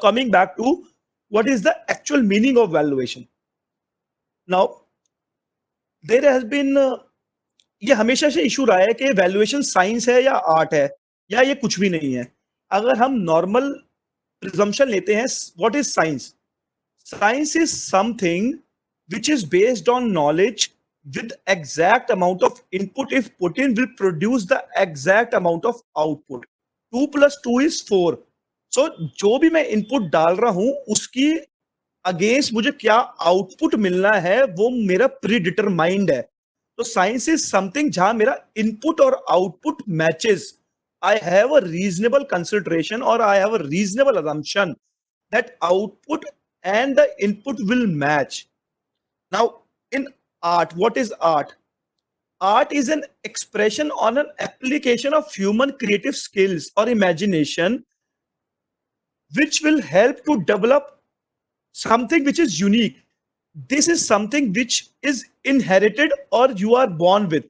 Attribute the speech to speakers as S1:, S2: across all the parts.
S1: coming back to what is the actual meaning of valuation. Now, there has been ये हमेशा से issue रहा है कि वैल्यूएशन साइंस है या आर्ट है या ये कुछ भी नहीं है. अगर हम नॉर्मल प्रिजम्पशन लेते हैं, what is science? Science is something which is based on knowledge with exact amount of input if put in will produce the exact amount of output. 2 plus 2 is 4. So जो भी मैं input डाल रहा हूं उसकी against मुझे क्या output मिलना है वो मेरा प्री डिटरमाइंड है. तो साइंस इज समथिंग जहां मेरा इनपुट और output matches. I have a reasonable consideration और I have a reasonable assumption that output and the input will match. Now, in art, what is art? Art is an expression on an application of human creative skills or imagination, which will help to develop something which is unique. This is something which is inherited or you are born with.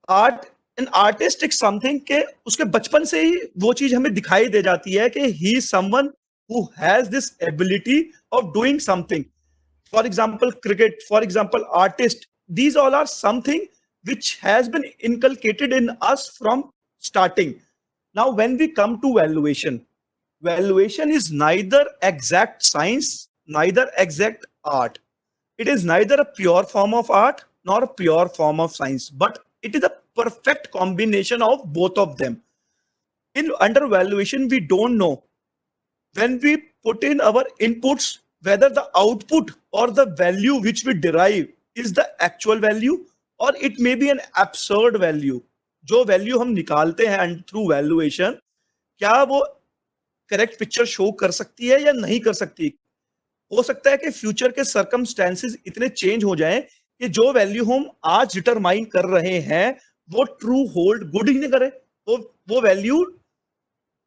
S1: Art, an artist is something के उसके बचपन से ही वो चीज हमें दिखाई दे जाती है कि he is someone who has this ability of doing something. For example, cricket, for example, artist, these all are something which has been inculcated in us from starting. Now, when we come to valuation, valuation is neither exact science, neither exact art. It is neither a pure form of art nor a pure form of science, but it is a perfect combination of both of them. In under valuation, we don't know when we put in our inputs whether the output or the value which we derive is the actual value or it may be an absurd value. जो value हम निकालते हैं and through valuation, क्या वो correct picture show कर सकती है या नहीं कर सकती? हो सकता है कि फ्यूचर के सर्कमस्टेंसेस इतने चेंज हो जाएं कि जो वैल्यू हम आज डिटरमाइन कर रहे हैं वो ट्रू होल्ड गुड ही नहीं करे, वो वैल्यू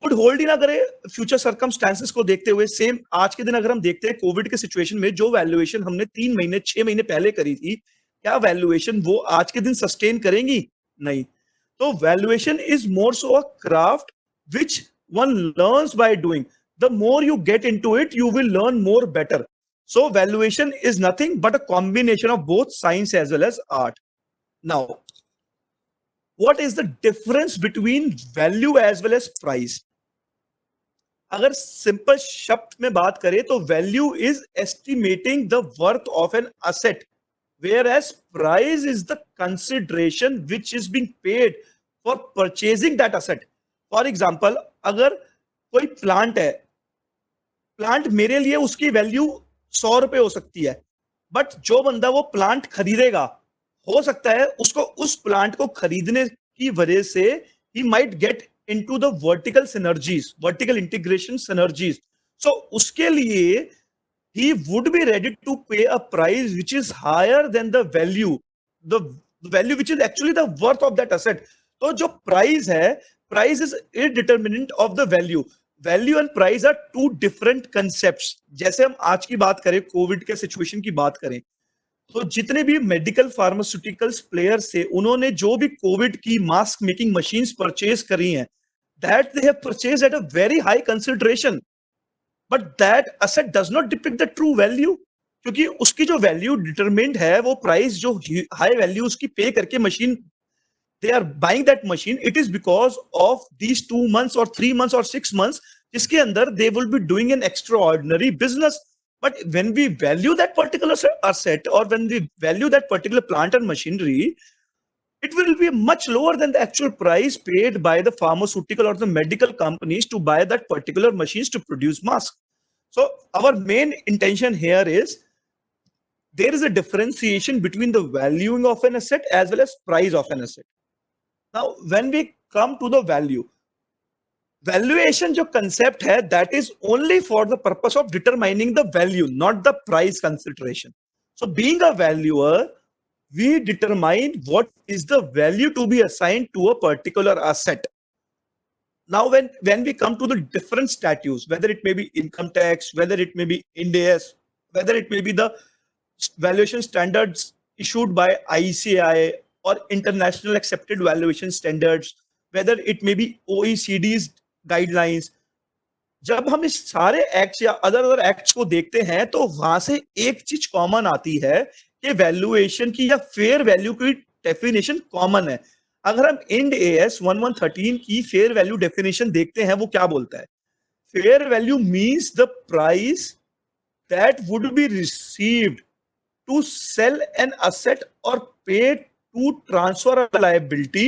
S1: गुड होल्ड ही ना करे फ्यूचर सर्कमस्टेंसेस को देखते हुए. सेम आज के दिन अगर हम देखते हैं कोविड के सिचुएशन में जो वैल्यूएशन हमने 3 महीने 6 महीने पहले करी थी, क्या वैल्यूएशन वो आज के दिन सस्टेन करेंगी? नहीं. तो valuation is more so a craft which one learns by doing. The more you get into it, you will learn more better. So valuation is nothing but a combination of both science as well as art. Now, what is the difference between value as well as price? अगर simple शब्द में बात करें तो value is estimating the worth of an asset, whereas price is the consideration which is being paid for purchasing that asset. For example, अगर कोई plant है, plant मेरे लिए उसकी वैल्यू 100 रुपए हो सकती है, बट जो बंदा वो प्लांट खरीदेगा हो सकता है उसको उस प्लांट को खरीदने की वजह से ही might get into the vertical synergies, vertical integration synergies. So उसके लिए he would be ready to pay a price which is higher than the value which is actually the worth of that asset. तो जो price है, price is indeterminant of the value. Value and price are two different concepts. जैसे हम आज की बात करें, Covid के सिचुएशन की बात करें, तो जितने भी मेडिकल फार्मास्यूटिकल्स प्लेयर्स थे उन्होंने जो भी कोविड की मास्क मेकिंग मशीन्स परचेज करी हैं, that they have purchase at a very high consideration, but that asset does not depict the true value. क्योंकि उसकी जो वैल्यू डिटरमिन्ड है, वो प्राइस जो हाई वैल्यू उसकी पे करके machine they are buying that machine, it is because of these 2 months or 3 months or 6 months जिसके अंदर they will be doing an extraordinary business. But when we value that particular asset or when we value that particular plant and machinery, it will be much lower than the actual price paid by the pharmaceutical or the medical companies to buy that particular machines to produce masks. So our main intention here is there is a differentiation between the valuing of an asset as well as price of an asset. Now, when we come to the value, valuation जो concept है, that is only for the purpose of determining the value, not the price consideration. So being a valuer, we determine what is the value to be assigned to a particular asset. Now, when we come to the different statutes, whether it may be income tax, whether it may be Ind AS, whether it may be the valuation standards issued by ICAI or international accepted valuation standards, whether it may be OECD's guidelines, जब हम इस सारे acts या other other acts को देखते हैं तो वहां से एक चीज कॉमन आती है कि वैल्यूएशन की या फेयर वैल्यू की डेफिनेशन कॉमन है। अगर हम इंड एएस 1113 की फेयर वैल्यू डेफिनेशन देखते हैं, वो क्या बोलता है? Fair value means the price that would be received to sell an asset or pay to transfer a liability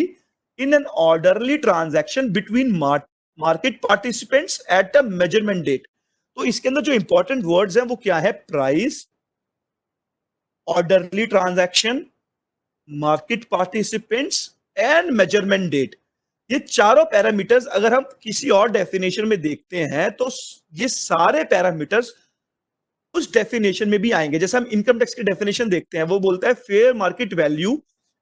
S1: in an orderly transaction between market participants at a measurement date। तो इसके अंदर जो इंपॉर्टेंट वर्ड्स हैं वो क्या है? Price, orderly transaction, market participants and measurement date. ये चारों पैरामीटर्स अगर हम किसी और डेफिनेशन में देखते हैं तो ये सारे पैरामीटर्स उस डेफिनेशन में भी आएंगे। जैसे हम इनकम टैक्स की डेफिनेशन देखते हैं, वो बोलता है fair market value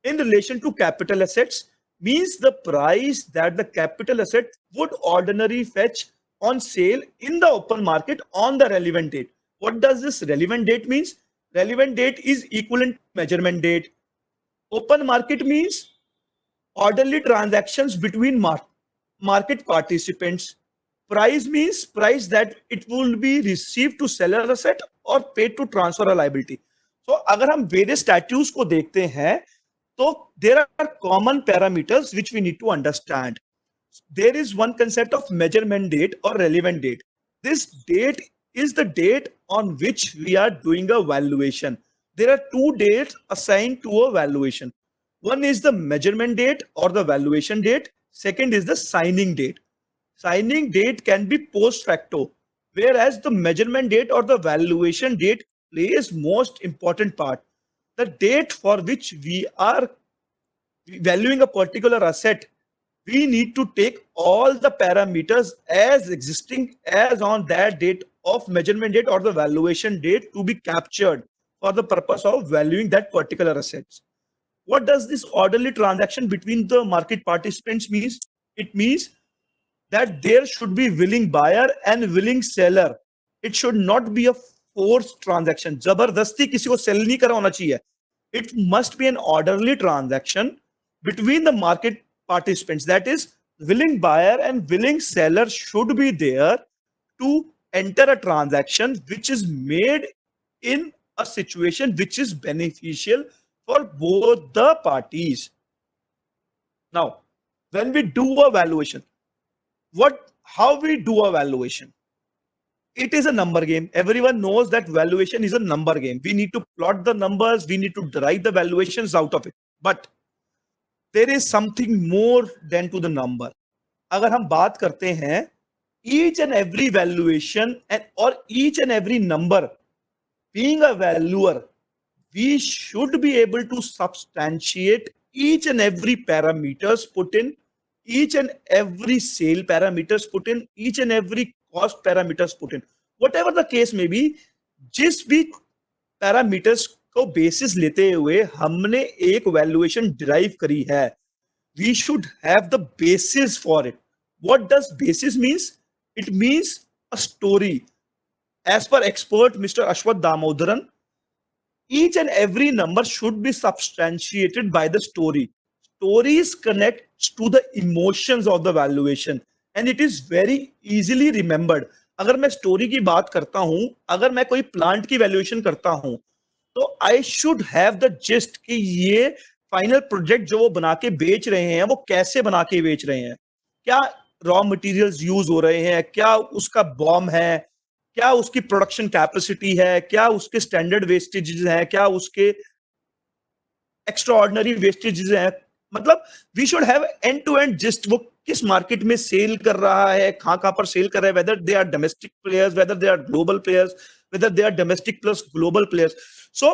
S1: in relation to capital assets means the price that the capital asset would ordinarily fetch on sale in the open market on the relevant date। What does this relevant date means? Relevant date is equivalent to measurement date। Open market means orderly transactions between market participants। Price means price that it will be received to sell a asset or paid to transfer a liability। So अगर हम various statutes को देखते हैं तो there are common parameters which we need to understand। There is one concept of measurement date or relevant date। This date is the date on which we are doing a valuation। There are two dates assigned to a valuation। One is the measurement date or the valuation date, second is the signing date। Signing date can be post facto, whereas the measurement date or the valuation date plays most important part। The date for which we are valuing a particular asset, we need to take all the parameters as existing as on that date of measurement date or the valuation date to be captured for the purpose of valuing that particular assets। What does this orderly transaction between the market participants means? It means that there should be willing buyer and willing seller। It should not be a forced transaction। जबरदस्ती किसी को cell नहीं करवाना चाहिए। It must be an orderly transaction between the market participants। That is, willing buyer and willing seller should be there to enter a transaction which is made in a situation which is beneficial for both the parties। Now, when we do a valuation, how we do a valuation? It is a number game। Everyone knows that valuation is a number game। We need to plot the numbers, we need to derive the valuations out of it, but there is something more than to the number। अगर हम बात करते हैं each and every valuation and or each and every number, being a valuer, we should be able to substantiate each and every parameters put in, each and every sale parameters put in, each and every cost parameters put in, whatever the case may be। जिस भी parameters को basis लेते हुए हमने एक valuation derive करी है, we should have the basis for it। What does basis means? It means a story। As per expert Mr. Ashwath Damodaran, each and every number should be substantiated by the story। Stories connect to the emotions of the valuation and it is very easily remembered। अगर मैं story की बात करता हूं, अगर मैं कोई plant की वैल्यूएशन करता हूं, तो I should have the gist कि ये फाइनल प्रोजेक्ट जो वो बना के बेच रहे हैं वो कैसे बना के बेच रहे हैं, क्या रॉ मटेरियल्स यूज हो रहे हैं, क्या उसका बॉम है, क्या उसकी प्रोडक्शन कैपेसिटी है, क्या उसके स्टैंडर्ड वेस्टेजेस हैं, क्या उसके एक्स्ट्रा ऑर्डिनरी वेस्टेजेस हैं। मतलब we should have end to end gist, वो किस मार्केट में सेल कर रहा है, कहां पर सेल कर रहा है, whether they are domestic players, whether they are global players, whether they are domestic plus global players. So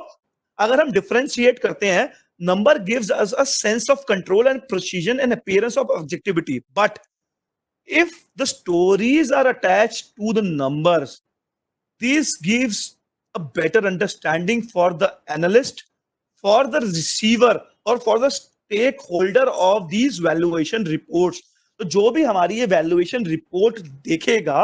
S1: अगर हम डिफरेंशिएट करते हैं, number gives us a sense of control and precision and appearance of objectivity, but if the stories are attached to the numbers, this gives a better understanding for the analyst, for the receiver or for the stakeholder of these valuation reports। तो जो भी हमारी ये valuation report देखेगा,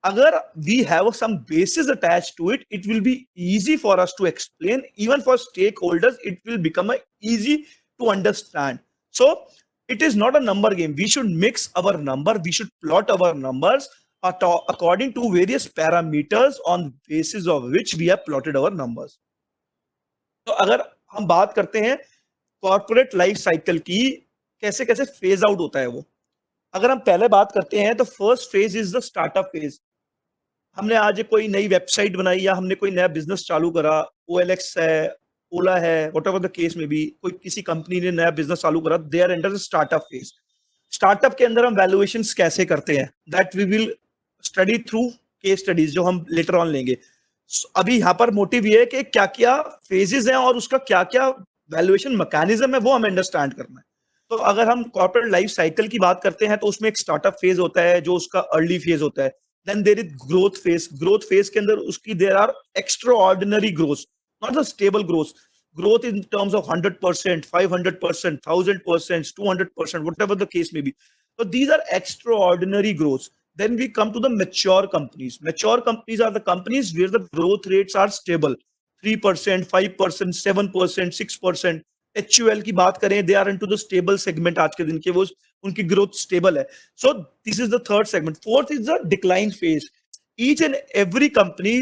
S1: अगर we have some basis attached to it, it will be easy for us to explain। Even for stakeholders, it will become easy to understand। So it is not a number game। We should mix our number, we should plot our numbers according to various parameters on basis of which we have plotted our numbers. तो अगर हम बात करते हैं corporate life cycle की, कैसे कैसे phase out होता है वो, अगर हम पहले बात करते हैं तो first phase is the startup phase. हमने आज कोई नई वेबसाइट बनाई या हमने कोई नया बिजनेस चालू करा, OLX है, ओला है, वट एवर द केस में भी, कोई किसी कंपनी ने नया बिजनेस चालू करा, they are enter the startup phase. Startup के अंदर हम वैल्यूएशंस कैसे करते हैं, that we will study through case studies जो हम लेटर ऑन लेंगे। अभी यहाँ पर मोटिव ये है कि क्या क्या फेजेस हैं और उसका क्या क्या वैल्यूएशन मैकेनिज्म है वो हमें अंडरस्टैंड करना है। तो अगर हम कॉर्पोरेट लाइफ साइकिल की बात करते हैं तो उसमें एक स्टार्टअप फेज होता है जो उसका अर्ली फेज होता है। Then there is growth phase. Growth phase के अंदर उसकी there are extraordinary growth, not the stable growth. Growth in terms of 100%, 500%, 1000%, 200%, whatever the case may be. So these are extraordinary growths. Then we come to the mature companies. Mature companies are the companies where the growth rates are stable, 3%, 5%, 7%, 6%. HUL की बात करें, they are into the stable segment आज के दिन के, वो उनकी growth stable है। So this is the third segment. Fourth is the decline phase. Each and every company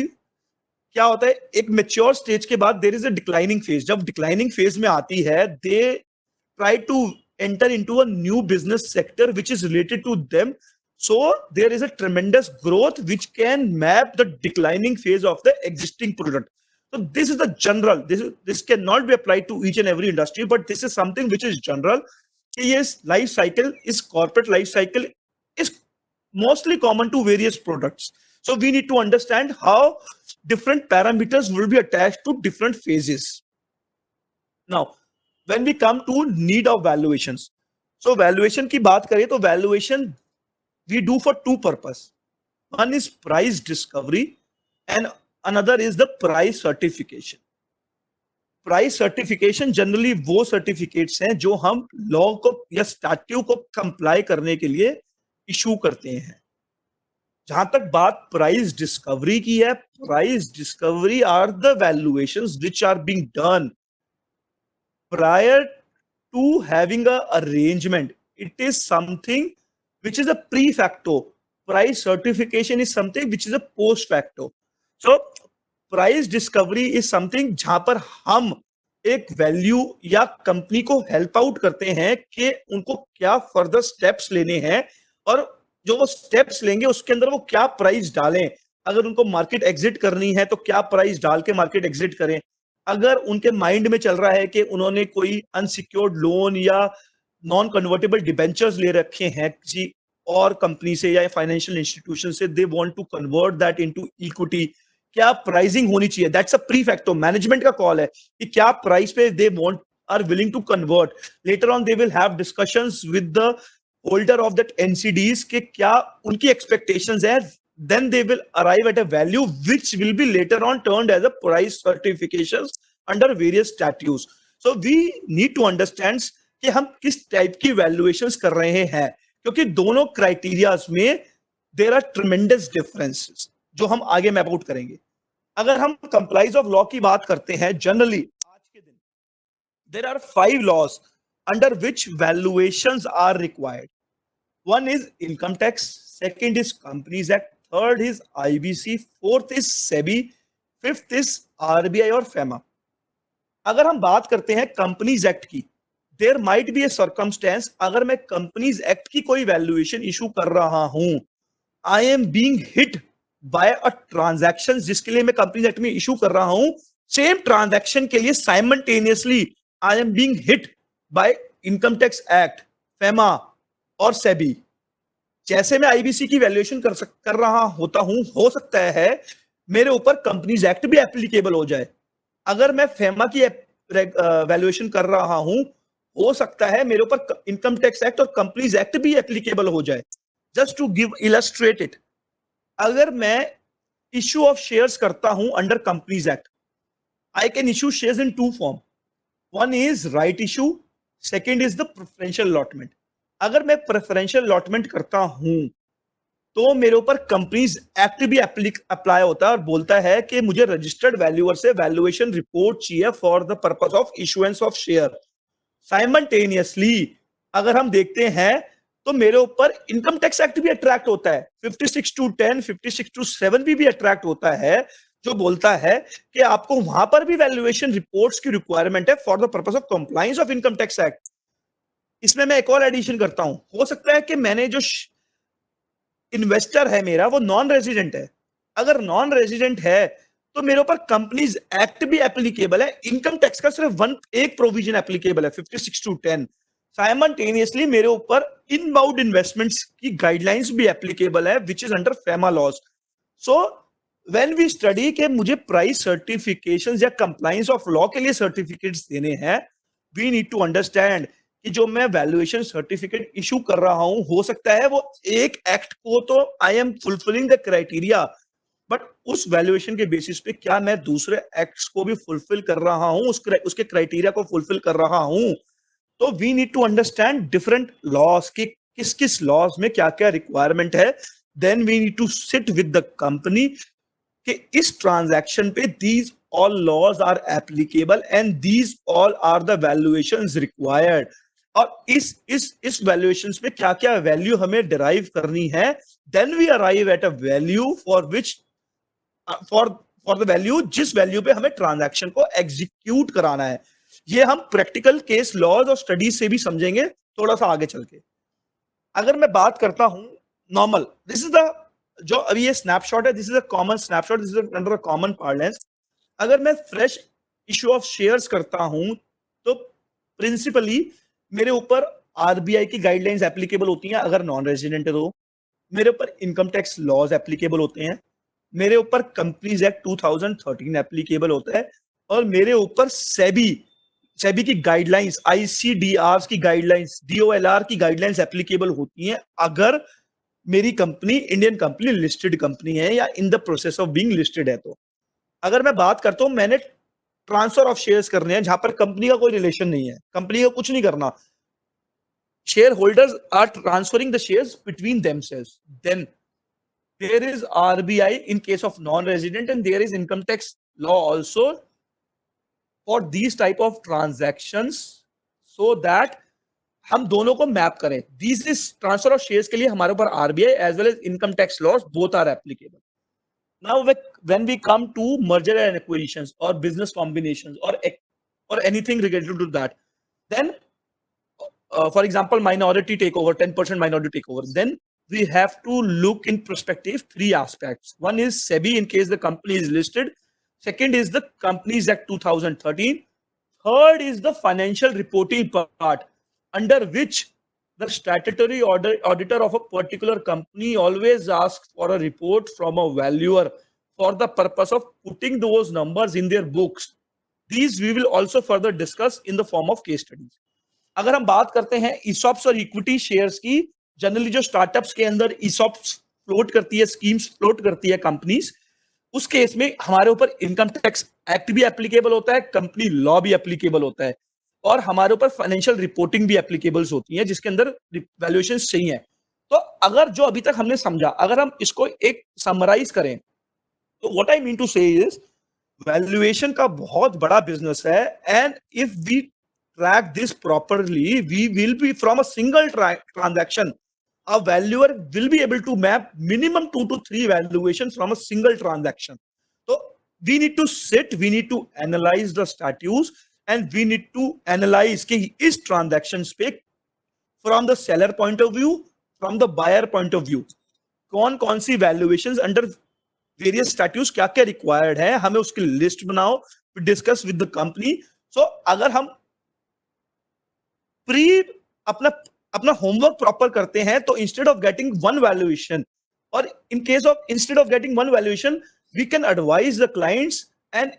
S1: क्या होता है, एक मेच्योर स्टेज के बाद there is a declining phase. जब डिक्लाइनिंग फेज में आती है, they try to enter into a new business sector which is related to them, so there is a tremendous growth which can map the declining phase of the existing product. So this is the general, this cannot be applied to each and every industry, but this is something which is general. Yes, life cycle is corporate life cycle is mostly common to various products. So we need to understand how different parameters will be attached to different phases. Now, when we come to need of valuations, so valuation की बात करें तो valuation we do for two purpose. One is price discovery and another is the price certification. Price certification generally वो certificates हैं जो हम law को या स्टैट्यूट को कंप्लाई करने के लिए इशू करते हैं। जहां तक बात प्राइस डिस्कवरी की है, price discovery are the valuations which are being done prior to having a arrangement. It is something which is a pre facto. Price certification is something which is a post facto. So price discovery is something जहां पर हम एक value या company को help out करते हैं कि उनको क्या फर्दर स्टेप्स लेने हैं और जो वो स्टेप्स लेंगे उसके अंदर वो क्या प्राइस डालें। अगर उनको मार्केट एग्जिट करनी है तो क्या प्राइस डाल के मार्केट एग्जिट करें। अगर उनके माइंड में चल रहा है कि उन्होंने कोई अनसिक्योर्ड लोन या नॉन कन्वर्टेबल डिबेंचर्स ले रखे हैं किसी और कंपनी से या फाइनेंशियल इंस्टीट्यूशन से, they want to convert that into equity, क्या प्राइसिंग होनी चाहिए, that's a pre facto. Management का कॉल है कि क्या प्राइस पे they want are willing to convert. Later on they will have discussions with the holder of that NCDs के क्या उनकी एक्सपेक्टेशंस है। Then they will arrive at a value which will be later on turned as a price certifications under various statutes. So we need to understand कि हम किस type की valuations कर रहे हैं, क्योंकि दोनों क्राइटेरियाज में देयर आर ट्रेमेंडस डिफरेंसेस जो हम आगे मैप आउट करेंगे। अगर हम कंप्लाइज ऑफ लॉ की बात करते हैं, जनरली आज के दिन there are 5 laws under which valuations are required. One is income tax, second is companies act, third is IBC, fourth is SEBI, fifth is RBI और फेमा। अगर हम बात करते हैं कंपनीज एक्ट की, there might be a circumstance, अगर मैं companies act की कोई वैल्यूएशन इशू कर रहा हूं, I am being hit by a transaction जिसके लिए मैं कंपनीज एक्ट में इशू कर रहा हूं, सेम ट्रांजैक्शन के लिए simultaneously I am being hit by income tax act, FEMA और सेबी। जैसे मैं आईबीसी की वैल्यूएशन कर रहा होता हूं, हो सकता है मेरे ऊपर कंपनीज एक्ट भी एप्लीकेबल हो जाए। अगर मैं फेमा की वैल्यूएशन कर रहा हूं, हो सकता है मेरे ऊपर इनकम टैक्स एक्ट और कंपनीज एक्ट भी एप्लीकेबल हो जाए। Just to give illustrate it, अगर मैं इश्यू ऑफ शेयर्स करता हूं under companies act, I can issue shares in 2 form. One is right issue, second is the preferential allotment. अगर मैं प्रेफरेंशियल अलॉटमेंट करता हूं तो मेरे ऊपर कंपनीज एक्ट भी अप्लाई होता है और बोलता है कि मुझे रजिस्टर्ड वैल्यूअर से वैल्यूएशन रिपोर्ट चाहिए for the purpose of issuance of share. Simultaneously अगर हम देखते हैं तो मेरे ऊपर इनकम टैक्स एक्ट भी अट्रैक्ट होता है, 56(2)(10), 56(2)(7) भी अट्रैक्ट होता है, जो बोलता है कि आपको वहां पर भी वैल्यूएशन रिपोर्ट्स की रिक्वायरमेंट है for the purpose of compliance of income tax act. इसमें मैं एक और एडिशन करता हूं, हो सकता है कि मैंने जो इन्वेस्टर है मेरा वो नॉन रेजिडेंट है। अगर नॉन रेजिडेंट है तो मेरे ऊपर कंपनीज एक्ट भी एप्लीकेबल है, इनकम टैक्स का सिर्फ एक प्रोविजन एप्लीकेबल है, 56(2)(10). साइमल्टेनियसली मेरे ऊपर इनबाउंड इन्वेस्टमेंट्स की गाइडलाइंस भी एप्लीकेबल है, which is under FEMA laws. So when we study के मुझे प्राइस सर्टिफिकेशन या कंप्लायंस ऑफ लॉ के लिए सर्टिफिकेट्स देने हैं, वी नीड टू अंडरस्टैंड कि जो मैं वैल्यूएशन सर्टिफिकेट इशू कर रहा हूं, हो सकता है वो एक एक्ट को तो I am fulfilling the criteria, but उस वैल्यूएशन के बेसिस पे क्या मैं दूसरे एक्ट्स को भी फुलफिल कर रहा हूं, उसके क्राइटेरिया को फुलफिल कर रहा हूं। तो we need to understand different laws की किस किस लॉज में क्या क्या रिक्वायरमेंट है। Then we need to sit with the company कि इस ट्रांजैक्शन पे these all laws are applicable and these all are the valuations required, और इस वैल्यूएशंस में क्या क्या वैल्यू हमें डिराइव करनी है। Then we arrive at a value for which for the value जिस वैल्यू पे हमें ट्रांजैक्शन को एग्जीक्यूट कराना है। ये हम प्रैक्टिकल केस लॉज और स्टडीज से भी समझेंगे थोड़ा सा आगे चल के। अगर मैं बात करता हूं नॉर्मल, दिस इज द जो अभी ये स्नैपशॉट है, this is a common snapshot, this is under a common parlance. अगर मैं फ्रेश इशू ऑफ शेयर्स करता हूं तो प्रिंसिपली मेरे ऊपर आरबीआई की गाइडलाइंस एप्लीकेबल होती हैं अगर नॉन रेजिडेंट है तो, मेरे ऊपर इनकम टैक्स लॉज एप्लीकेबल होते हैं, मेरे ऊपर कंपनीज एक्ट 2013 एप्लीकेबल होता है, और मेरे ऊपर सेबी सेबी की गाइडलाइंस, आईसीडीआर की गाइडलाइंस, डीओएलआर की गाइडलाइंस एप्लीकेबल होती हैं अगर मेरी company Indian company listed company है या in the process of being listed है। तो अगर मैं बात करता हूं मैंने ट्रांसफर ऑफ शेयर्स करने हैं जहां पर कंपनी का कोई रिलेशन नहीं है, कंपनी का कुछ नहीं करना, shareholders are transferring the shares between themselves, then there is RBI in case of non-resident, and there is income tax law also for these type of transactions, so that हम दोनों को map करें। This is transfer of shares के लिए हमारे ऊपर RBI as well as income tax laws both are applicable. Now when we come to merger and acquisitions और business combinations और anything related to that, then for example minority takeover, 10% minority takeover, then we have to look in perspective three aspects. One is SEBI in case the company is listed, second is the Companies Act 2013, third is the financial reporting part, under which the statutory auditor of a particular company always asks for a report from a valuer for the purpose of putting those numbers in their books. These we will also further discuss in the form of case studies. अगर हम बात करते हैं ESOPs और equity shares की, generally जो startups के अंदर ईसॉप्स फ्लोट करती है, स्कीम्स फ्लोट करती है कंपनीज, उस केस में हमारे ऊपर इनकम टैक्स एक्ट भी एप्लीकेबल होता है, कंपनी लॉ भी एप्लीकेबल होता है, और हमारे ऊपर फाइनेंशियल रिपोर्टिंग भी एप्लीकेबल्स होती है जिसके अंदर वैल्यूएशन चाहिए। तो अगर जो अभी तक हमने समझा, अगर हम इसको एक समराइज करें तो what I mean to say is valuation का बहुत बड़ा बिजनेस है, and if we track this properly, we will be from a single transaction, a valuer will be able to map minimum 2 to 3 valuations from a single transaction. So we need to sit, we need to analyze the statutes, and we need to analyze कि इस transactions पे from the seller point of view, from the buyer point of view, कौन कौन सी valuations under various statutes क्या क्या required है, हमें उसकी list बनाओ, discuss with the company. So अगर हम प्री अपना अपना होमवर्क प्रॉपर करते हैं तो instead of getting one valuation, और in case of instead of getting one valuation we can advise the clients, and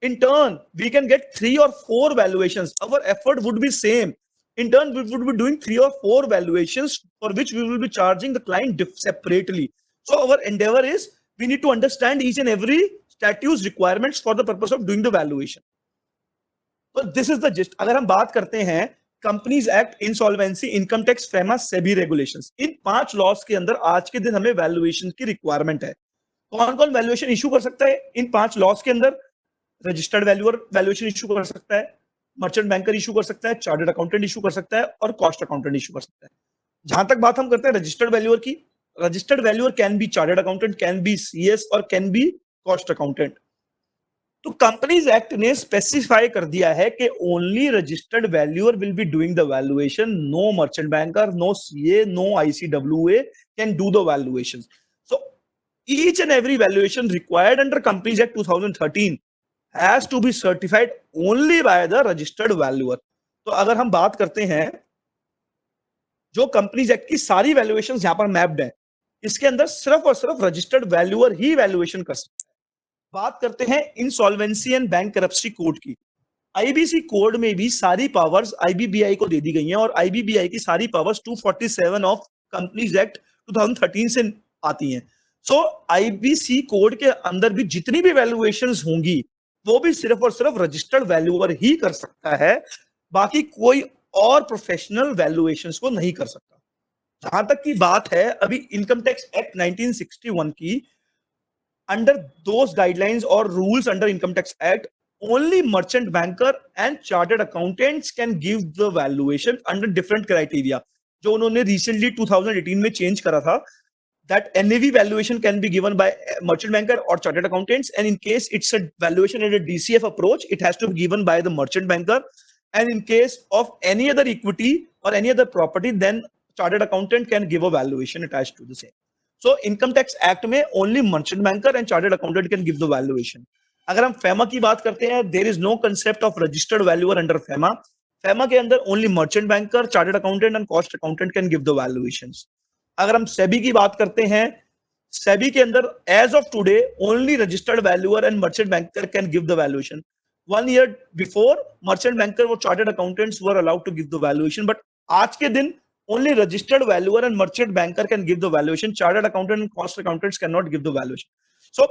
S1: in turn we can get 3 or 4 valuations. Our effort would be same, in turn we would be doing 3 or 4 valuations for which we will be charging the client separately. So our endeavor is we need to understand each and every statute's requirements for the purpose of doing the valuation. So this is the gist. अगर हम बात करते हैं companies act, insolvency, income tax, FEMA, SEBI regulations, in 5 laws के अंदर आज के दिन हमें वैल्यूएशन की रिक्वायरमेंट है। कौन कौन वैल्यूएशन इशू कर सकता है इन 5 लॉस के अंदर? रजिस्टर्ड वैल्यूअर वैल्यूएशन इशू कर सकता है, मर्चेंट बैंकर इशू कर सकता है, चार्टर्ड अकाउंटेंट इशू कर सकता है, और कॉस्ट अकाउंटेंट इशू कर सकता है। जहां तक बात हम करते हैं रजिस्टर्ड वैल्यूअर की, registered valuer can be chartered accountant, can be CS और कैन बी कॉस्ट अकाउंटेंट। तो कंपनीज एक्ट ने स्पेसिफाई कर दिया है कि only registered valuer will be doing the valuation, no merchant banker, no CA, no ICWA can do the valuation. So each and every valuation required under Companies Act 2013 has to be certified only by the registered valuer। तो अगर हम बात करते हैं जो companies act की सारी valuations यहां पर मैप्ड है, इसके अंदर सिर्फ और सिर्फ रजिस्टर्ड वैल्यूअर ही वैल्यूएशन कर सकता है। बात करते हैं इंसॉल्वेंसी एंड बैंक करप्सी कोड की। आईबीसी कोड में भी सारी पावर्स आईबीबीआई को दे दी गई हैं और आईबीबीआई की सारी पावर्स 247 ऑफ कंपनीज एक्ट 2013 से आती हैं। सो आईबीसी कोड के अंदर भी जितनी भी वैल्यूएशंस होंगी वो भी सिर्फ और सिर्फ रजिस्टर्ड वैल्यूअर ही कर सकता है, बाकी कोई और प्रोफेशनल वैल्यूएशंस को नहीं कर सकता। जहां तक की बात है अभी इनकम टैक्स एक्ट 1961 की, अंडर दोस गाइडलाइंस और rules under income tax act, only merchant banker and chartered accountants can give the valuation under different criteria, जो उन्होंने recently 2018 में change करा था, that NAV valuation can be given by merchant banker or chartered accountants, and in case it's a valuation at a DCF approach, it has to be given by the merchant banker, and in case of any other equity or any other property, then chartered accountant can give a valuation attached to the same. So income tax act में only merchant banker and chartered accountant can give the valuation. अगर हम FEMA की बात करते हैं, there is no concept of registered valuer under FEMA. FEMA के अंदर only merchant banker, chartered accountant and cost accountant can give the valuations. अगर हम सेबी की बात करते हैं, सेबी के अंदर as of today only registered valuer and merchant banker can give the valuation. 1 year before merchant banker और chartered accountants were allowed to give the valuation, but आज के दिन only registered valuer and merchant banker can give the valuation, chartered accountant and cost accountants can not give the valuation. So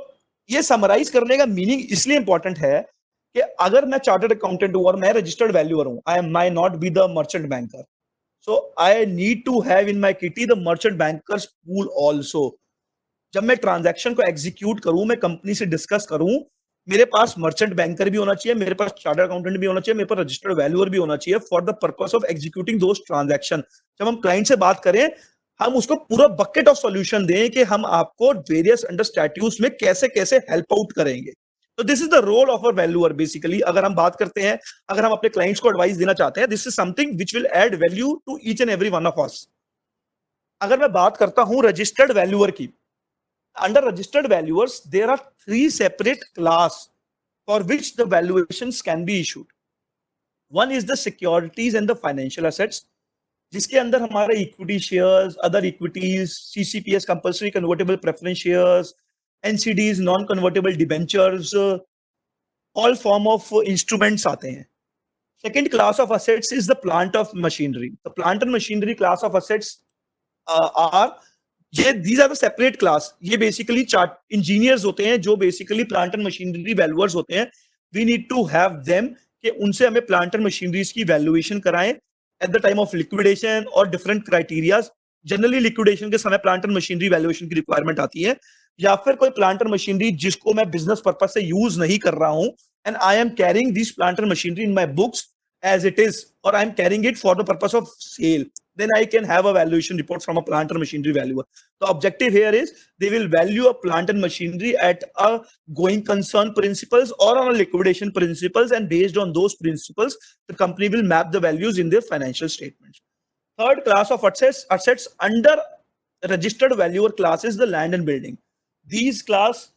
S1: ये summarise करने का meaning इसलिए important है कि अगर मैं चार्टर्ड अकाउंटेंट हूं और मैं रजिस्टर्ड वैल्यूअर हूं, I may not be the merchant banker, so I need to have in my kitty the merchant bankers pool also. जब मैं ट्रांजैक्शन को एग्जीक्यूट करूं, मैं कंपनी से डिस्कस करूं, मेरे पास मर्चेंट बैंकर भी होना चाहिए, मेरे पास चार्टर्ड अकाउंटेंट भी होना चाहिए, मेरे पास रजिस्टर्ड वैल्यूअर भी होना चाहिए for the purpose of executing those transaction. जब हम क्लाइंट से बात करें, हम उसको पूरा बकेट ऑफ सॉल्यूशन दें कि हम आपको वेरियस अंडर स्टैट्यूट्स में कैसे कैसे हेल्प आउट करेंगे। तो this is the role of a valuer basically. अगर हम बात करते हैं, अगर हम अपने क्लाइंट्स को एडवाइस देना चाहते हैं, this is something which will add value to each and every one of us. अगर मैं बात करता हूं रजिस्टर्ड वैल्यूअर की, under registered valuers there are 3 separate class for which the valuations can be issued. One is the securities and the financial assets, जिसके अंदर हमारे equity shares, other equities, CCPS compulsory convertible preference shares, NCDs, non convertible debentures, all form of instruments आते हैं। Second class of assets is the plant of machinery. The plant and machinery class of assets are, ये these are the separate class. ये basically chart engineers होते हैं जो basically plant and machinery valuers होते हैं। We need to have them कि उनसे हमें प्लांट एंड मशीनरीज की वैल्यूएशन कराएं at the time of liquidation और डिफरेंट क्राइटेरियाज। जनरली लिक्विडेशन के समय प्लांट एंड मशीनरी वैल्यूएशन की रिक्वायरमेंट आती है, या फिर कोई प्लांट एंड मशीनरी जिसको मैं बिजनेस पर्पज से यूज नहीं कर रहा हूं, and I am carrying this plant and machinery in my books as it is, or I am carrying it for the purpose of sale, then I can have a valuation report from a plant or machinery valuer. The objective here is they will value a plant and machinery at a going concern principles or on a liquidation principles, and based on those principles, the company will map the values in their financial statements. Third class of assets under registered valuer class is the land and building. These class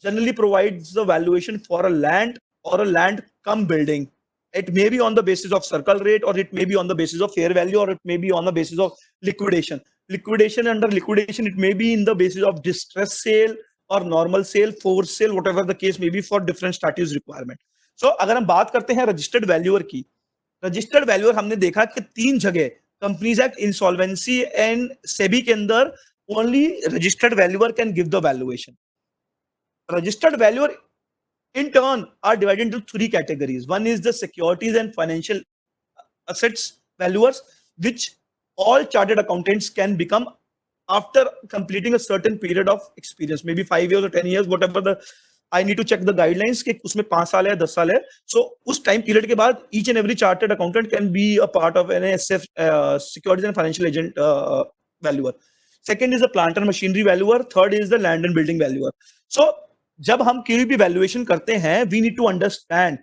S1: generally provides the valuation for a land or a land cum building. It may be on the basis of circle rate, or it may be on the basis of fair value, or it may be on the basis of liquidation. Under liquidation, it may be in the basis of distress sale or normal sale, forced sale, whatever the case may be for different statutes requirement. So अगर हम बात करते हैं registered valuer की, registered valuer हमने देखा कि 3 जगह companies act, insolvency and SEBI के अंदर only registered valuer can give the valuation. Registered valuer in turn are divided into 3 categories. One is the securities and financial assets valuers, which all chartered accountants can become after completing a certain period of experience, maybe 5 years or 10 years, whatever the I need to check the guidelines कि उसमें 5 साल है 10 साल है. सो उस time period के बाद each and every chartered accountant can be a part of an SF, securities and financial agent valuer. Second is the plant and machinery valuer. Third is the land and building valuer. So जब हम कोई भी valuation करते हैं, we need to understand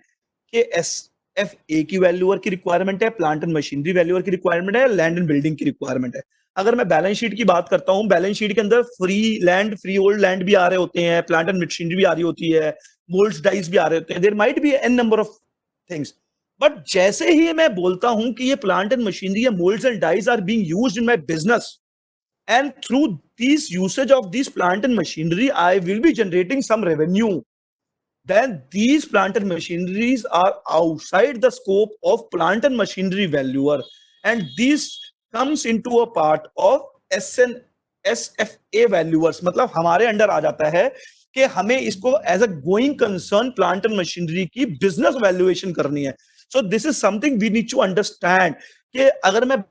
S1: कि SFA की valuer की requirement है, प्लांट एंड मशीनरी वैल्यूअर की रिक्वायरमेंट है, लैंड एंड बिल्डिंग की रिक्वायरमेंट है. अगर मैं बैलेंस शीट की बात करता हूं, बैलेंस शीट के अंदर फ्री होल्ड लैंड भी आ रहे होते हैं, प्लांट एंड मशीनरी भी आ रही होती है, मोल्ड्स डाइस भी आ रहे होते हैं. There might be an number of things. But जैसे ही मैं बोलता हूं कि ये प्लांट एंड मशीनरी या moulds and dies are being used in my business, and through these usage of these plant and machinery, I will be generating some revenue, then these plant and machineries are outside the scope of plant and machinery valuer, and this comes into a part of SFA valuers. मतलब हमारे under आ जाता है कि हमें इसको as a going concern plant and machinery की business valuation करनी है. So this is something we need to understand कि अगर मैं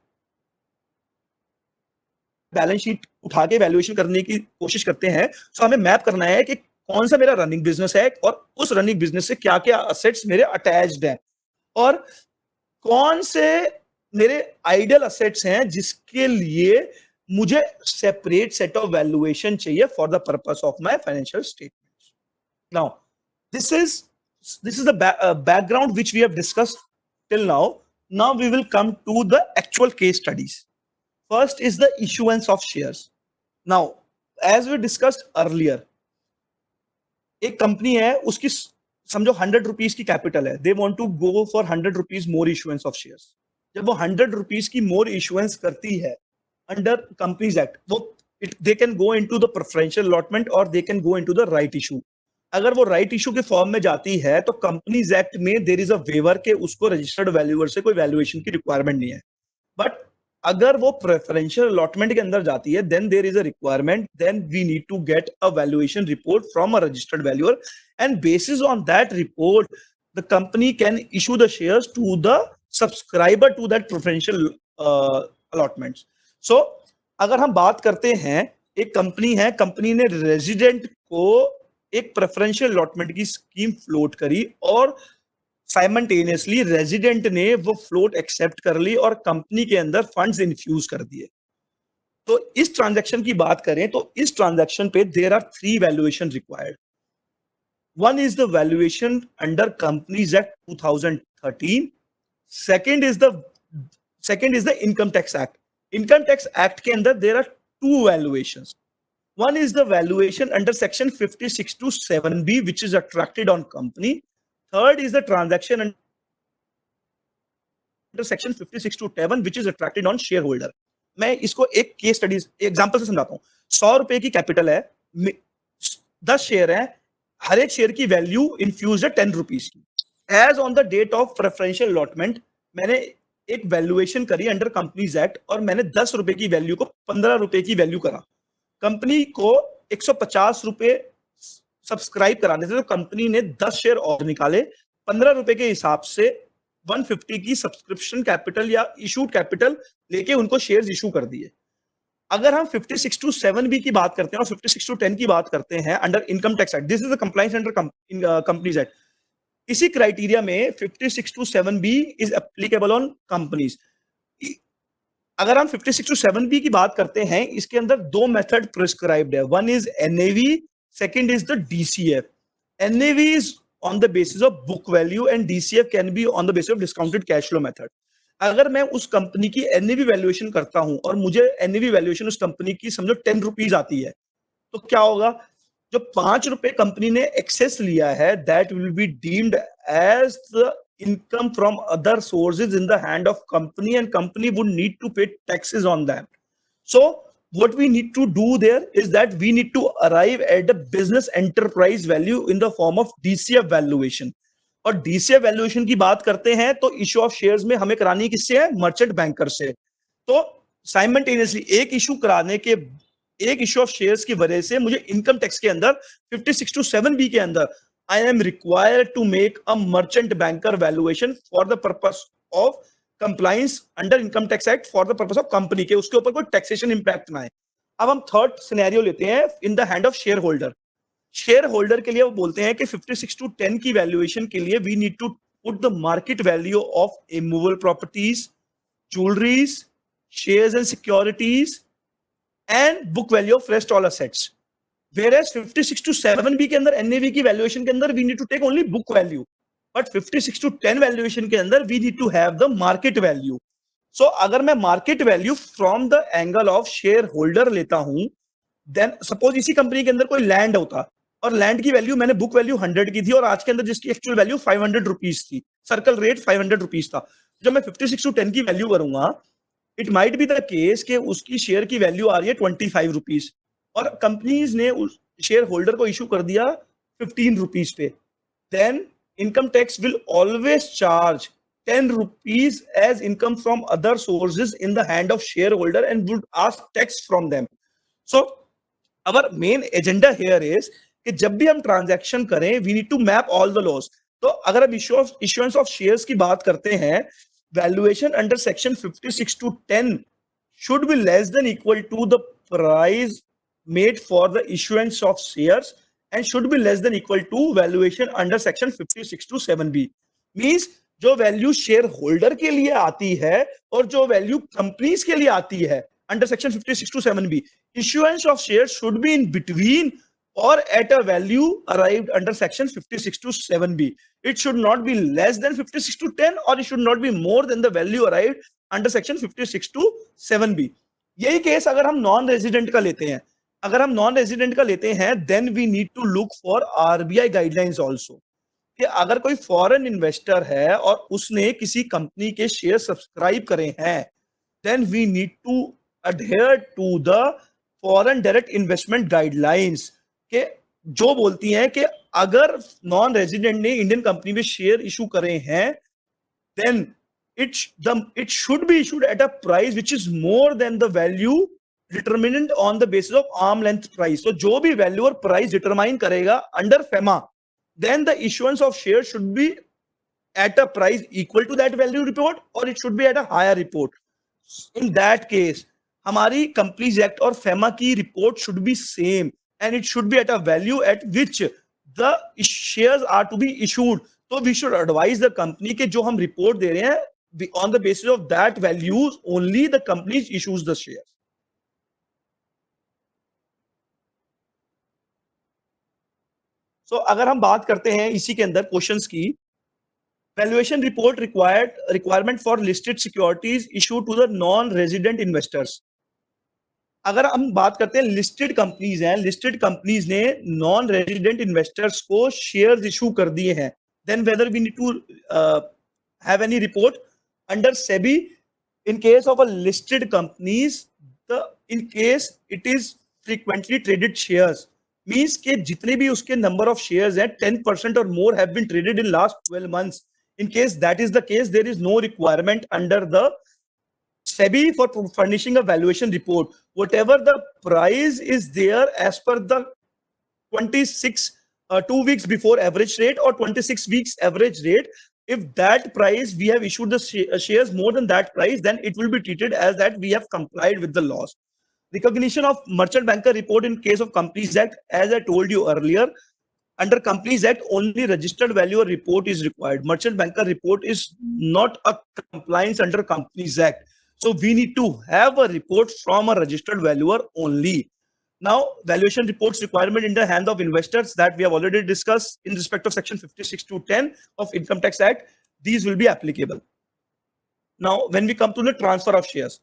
S1: बैलेंस शीट उठा के वैल्यूएशन करने की कोशिश करते हैं, तो हमें मैप करना है कि कौन सा मेरा रनिंग बिजनेस है और उस रनिंग बिजनेस से क्या क्या असेट्स मेरे अटैच्ड हैं, और कौन से मेरे आइडियल असेट्स हैं जिसके लिए मुझे सेपरेट सेट ऑफ वैल्यूएशन चाहिए for the purpose of my financial statements. Now this is the background which we have discussed till now. Now we will come to the actual case studies. First is the issuance of shares. Now, as we discussed earlier, एक company है, उसकी समझो 100 rupees की capital है, they want to go for 100 rupees more issuance of shares. जब वो 100 rupees की मोर issuance करती है अंडर कंपनीज एक्ट, वो they can go into the preferential allotment और they can go into the right issue. अगर वो राइट इशू के फॉर्म में जाती है तो कंपनीज एक्ट में देयर इज अ वेवर के उसको रजिस्टर्ड वैल्यूअर से कोई वैल्यूएशन की रिक्वायरमेंट नहीं है. बट अगर वो प्रेफरेंशियल अलॉटमेंट के अंदर जाती है, then there is a requirement, then we need to get a valuation report from a registered valuer, and basis on that report the company can issue the shares to the subscriber to that preferential allotment. So अगर हम बात करते हैं, एक company है, company ने resident को एक प्रेफरेंशियल अलॉटमेंट की स्कीम फ्लोट करी और साइमल्टेनियसली रेजिडेंट ने वो फ्लोट एक्सेप्ट कर ली और कंपनी के अंदर फंड्स इन्फ्यूज कर दिए. तो इस ट्रांजैक्शन की बात करें तो इस ट्रांजैक्शन पे there are 3 valuation required. One is the valuation under companies act 2013. Second is the income tax act. Income tax act के अंदर there are 2 valuations. One is the valuation under section 56 to 7B, which is attracted on company. Third is the transaction under section 56 to 7, which is attracted on shareholder. मैं इसको एक case studies example से समझाता हूँ. 100 रुपए की capital है, 10 share है, हर एक शेयर की वैल्यू इन्फ्यूज है 10 रुपीज की. As on the date of preferential allotment मैंने एक वैल्यूएशन करी अंडर कंपनीज एक्ट और मैंने 10 रुपए की वैल्यू को 15 रुपए की वैल्यू करा. कंपनी को 150 रुपए सब्सक्राइब कराने थे, तो कंपनी ने 10 शेयर और निकाले, 15 रुपए के हिसाब से 150 की सब्सक्रिप्शन कैपिटल या इशूड कैपिटल लेके उनको शेयर्स इशू कर दिए. अगर हम 56 टू 7B की बात करते हैं और 56 टू 10 की बात करते हैं under income tax act, this is the compliance under companies act. इसी क्राइटेरिया में 56 two 7B is applicable on companies. अगर हम 56 टू 7B की बात करते हैं, इसके अंदर 2 मेथड प्रिस्क्राइब्ड है. One is NAV, second is the DCF. NAV is on the basis of book value and DCF can be on the basis of discounted cash flow method. अगर मैं उस कंपनी की NAV वैल्यूएशन करता हूं और मुझे NAV valuation उस company की समझो 10 रुपीज आती है, तो क्या होगा, जो 5 रुपए कंपनी ने एक्सेस लिया है, that will be deemed as the income from other sources in the hand of company, and company would need to pay taxes on that. So what we need to do there is that we need to arrive at the business enterprise value in the form of DCF valuation. और DCF valuation की बात करते हैं तो issue of shares में हमें करानी किससे है, मर्चेंट बैंकर से. तो साइमल्टेनियसली एक इशू ऑफ शेयर्स की वजह से मुझे इनकम टैक्स के अंदर 56 टू 7B के अंदर I am required to make a merchant banker valuation for the purpose of compliance under income tax act for the purpose of company के उसके ऊपर कोई taxation impact ना है. अब हम थर्ड सिनेरियो लेते हैं in the hand of shareholder. Share holder के लिए वो बोलते हैं कि 56:10 की वैल्यूएशन के लिए we need to put the market value of immovable properties, jewelries, shares and securities, and book value of rest all assets. Whereas 56 to 7B के अंदर NAV की वैल्यूएशन के अंदर we need to take only book value, but 56 to 10 valuation के अंदर we need to have the market value. So अगर मैं market value from the angle of shareholder लेता हूं, then suppose इसी कंपनी के अंदर कोई लैंड होता और लैंड की वैल्यू मैंने बुक वैल्यू 100 की थी और आज के अंदर जिसकी एक्चुअल वैल्यू 500 रुपीज थी, सर्कल रेट 500 रुपीज था, जब मैं 56 टू 10 की वैल्यू करूंगा, it might be the case कि उसकी शेयर की वैल्यू आ रही है 25 रुपीज और कंपनीज ने उस शेयर होल्डर को इशू कर दिया 15 रुपीज पे, then income tax will always charge 10 rupees as income from other sources in the hand of shareholder and would ask tax from them. So our main agenda here is कि जब भी हम transaction करें we need to map all the laws. तो अगर हम issuance of shares की बात करते हैं, valuation under section 56 to 10 should be less than equal to the price made for the issuance of shares and should be less than equal to valuation under section 56 to 7B. Means जो value share holder के लिए आती है और जो value companies के लिए आती है under section 56 to 7B, issuance of shares should be in between or at a value arrived under section 56 to 7B. It should not be less than 56 to 10 or it should not be more than the value arrived under section 56 to 7B. यही case अगर हम non resident का लेते हैं, अगर हम non resident का लेते हैं then we need to look for RBI guidelines also, कि अगर कोई फॉरेन इन्वेस्टर है और उसने किसी कंपनी के शेयर सब्सक्राइब करे हैं, then we need to adhere to the foreign direct investment guidelines, के जो बोलती हैं कि अगर नॉन रेजिडेंट ने इंडियन कंपनी में शेयर इशू करे हैं, then it should be issued at a price which is more than the value determined on the basis of arm length price. So जो भी वैल्यू और प्राइस डिटरमाइन करेगा under FEMA, then the issuance of shares should be at a price equal to that value report or it should be at a higher report. In that case, हमारी companies act और FEMA की report should be same and it should be at a value at which the shares are to be issued. So we should advise the company कि जो हम report दे रहे हैं on the basis of that values only the company issues the shares. तो अगर हम बात करते हैं इसी के अंदर क्वेश्चंस की, valuation report requirement for listed securities issue to the non resident investors. अगर हम बात करते हैं लिस्टेड कंपनीज हैं, लिस्टेड कंपनीज ने नॉन रेजिडेंट इन्वेस्टर्स को शेयर्स इशू कर दिए हैं, then whether we need to have any report under SEBI in case of a listed companies, in case it is frequently traded shares, means कि जितने भी उसके number of shares हैं 10% or more have been traded in last 12 months. In case that is the case, there is no requirement under the SEBI for furnishing a valuation report. Whatever the price is there as per the 2 weeks before average rate or 26 weeks average rate, if that price we have issued the shares more than that price, then it will be treated as that we have complied with the laws. Recognition of merchant banker report in case of Companies Act, as I told you earlier, under Companies Act only registered valuer report is required. Merchant banker report is not a compliance under Companies Act. So we need to have a report from a registered valuer only. Now, valuation reports requirement in the hand of investors that we have already discussed in respect of section 56 to 10 of Income Tax Act, these will be applicable. Now, when we come to the transfer of shares,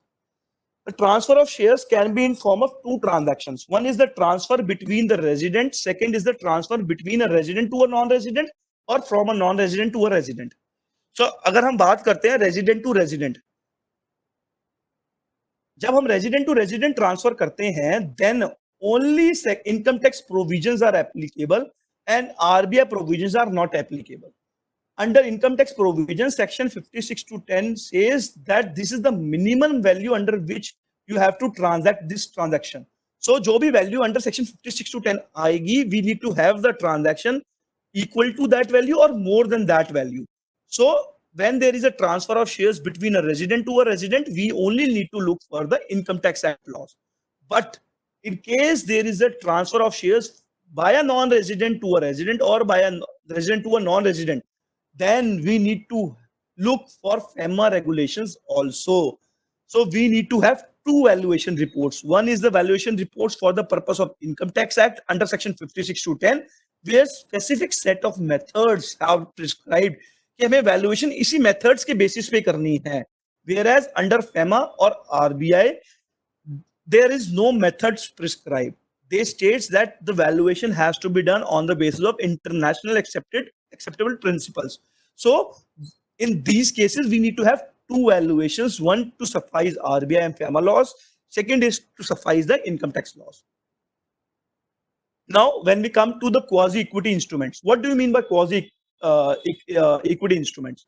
S1: the transfer of shares can be in form of two transactions. One is the transfer between the resident. Second is the transfer between a resident to a non-resident or from a non-resident to a resident. So, अगर हम बात करते हैं resident to resident, जब हम resident to resident transfer करते हैं, then only income tax provisions are applicable and RBI provisions are not applicable. Under income tax provisions, section 56 to 10 says that this is the minimum value under which you have to transact this transaction. So जो भी value under section 56 to 10 आएगी, we need to have the transaction equal to that value or more than that value. So when there is a transfer of shares between a resident to a resident, we only need to look for the Income Tax Act laws. But in case there is a transfer of shares by a non-resident to a resident or by a resident to a non-resident, then we need to look for FEMA regulations also. So we need to have two valuation reports. One is the valuation reports for the purpose of Income Tax Act under section 56 to 10, where specific set of methods have prescribed कि हमें valuation इसी methods के basis पे करनी है. Whereas under FEMA or RBI, there is no methods prescribed. They states that the valuation has to be done on the basis of international acceptable principles. So in these cases, we need to have two valuations, one to suffice RBI and FEMA laws, second is to suffice the income tax laws. Now, when we come to the quasi-equity instruments, what do you mean by quasi-equity instruments?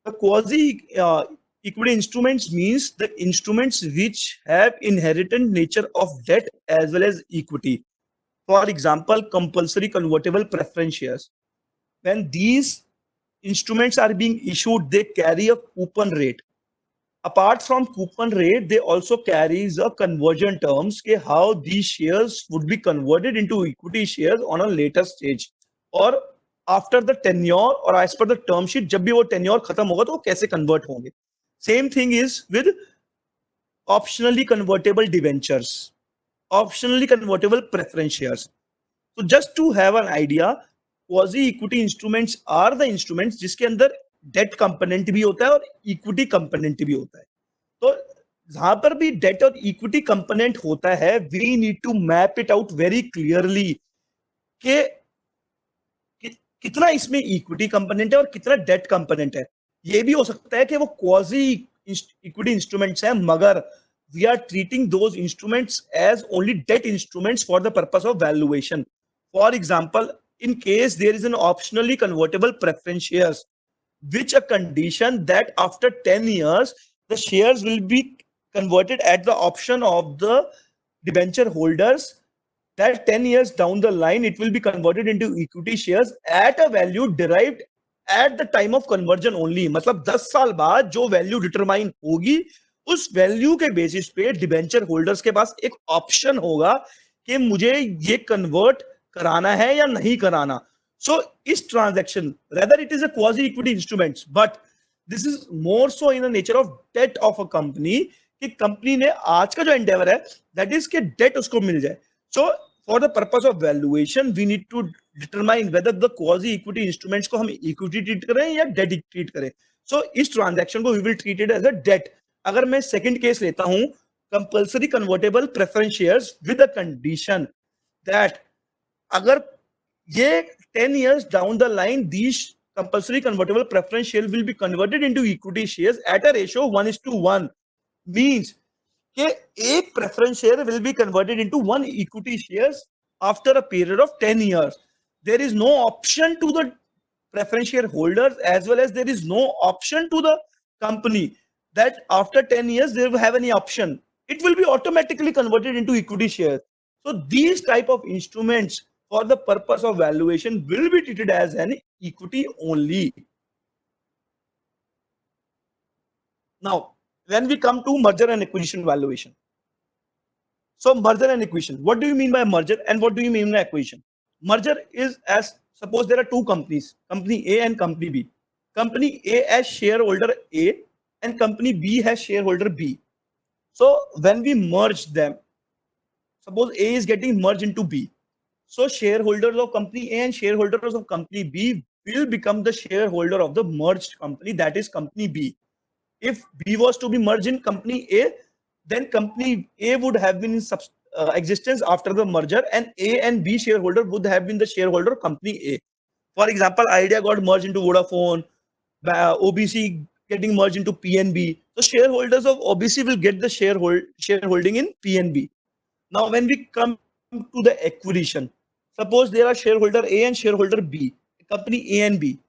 S1: The quasi-equity instruments means the instruments which have inherent nature of debt as well as equity. For example, compulsory convertible preference shares. When these instruments are being issued, they carry a coupon rate. Apart from coupon rate, they also carries a conversion terms ke how these shares would be converted into equity shares on a later stage or after the tenure or as per the term sheet. जब भी वो tenure खत्म होगा तो वो कैसे convert होंगे. Same thing is with optionally convertible debentures, optionally convertible preference shares. So just to have an idea, quasi equity instruments are the instruments जिसके अंदर डेट कंपोनेंट भी होता है और इक्विटी कंपोनेंट भी होता है. तो जहां पर भी डेट और इक्विटी कंपोनेंट होता है, we need to map it out very clearly कि कितना इसमें इक्विटी कंपोनेंट है और कितना डेट कंपोनेंट है. ये भी हो सकता है कि वो क्वाजी इक्विटी इंस्ट्रूमेंट्स हैं, मगर we are treating those instruments as only debt instruments for the purpose of valuation. For example, in case there is an optionally convertible preference shares, which a condition that after 10 years the shares will be converted at the option of the debenture holders, that 10 years down the line it will be converted into equity shares at a value derived at the time of conversion only. मतलब 10 साल बाद जो value determine होगी उस value के basis पे debenture holders के पास एक ऑप्शन होगा कि मुझे ये कन्वर्ट कराना है या नहीं कराना. So इस transaction, rather it is a quasi equity instruments, but this is more so in the nature of debt of a company कि कंपनी ने आज का जो endeavor है that is कि debt उसको मिल जाए. So for the purpose of valuation we need to determine whether the quasi equity instruments को हम equity treat करें या debt treat करें. So इस transaction को we will treat it as a debt. अगर मैं second case लेता हूं, compulsory convertible preference shares with a condition that अगर ये 10 years down the line these compulsory convertible preference shares will be converted into equity shares at a ratio 1:1, means कि एक preference share will be converted into one equity shares after a period of 10 years. There is no option to the preference shareholders as well as there is no option to the company that after 10 years they will have any option. It will be automatically converted into equity shares. So these type of instruments for the purpose of valuation will be treated as an equity only. Now, when we come to merger and acquisition valuation. So merger and acquisition, what do you mean by merger and what do you mean by acquisition? Merger is as suppose there are two companies, company A and company B. Company A has shareholder A and company B has shareholder B. So when we merge them, suppose A is getting merged into B. So shareholders of company A and shareholders of company B will become the shareholder of the merged company, that is company B. If B was to be merged in company A, then company A would have been in existence after the merger and A and B shareholder would have been the shareholder of company A. For example, Idea got merged into Vodafone, OBC getting merged into PNB. So shareholders of OBC will get the shareholding in PNB. Now when we come to the acquisition, suppose there are shareholder A and shareholder B, company A and B.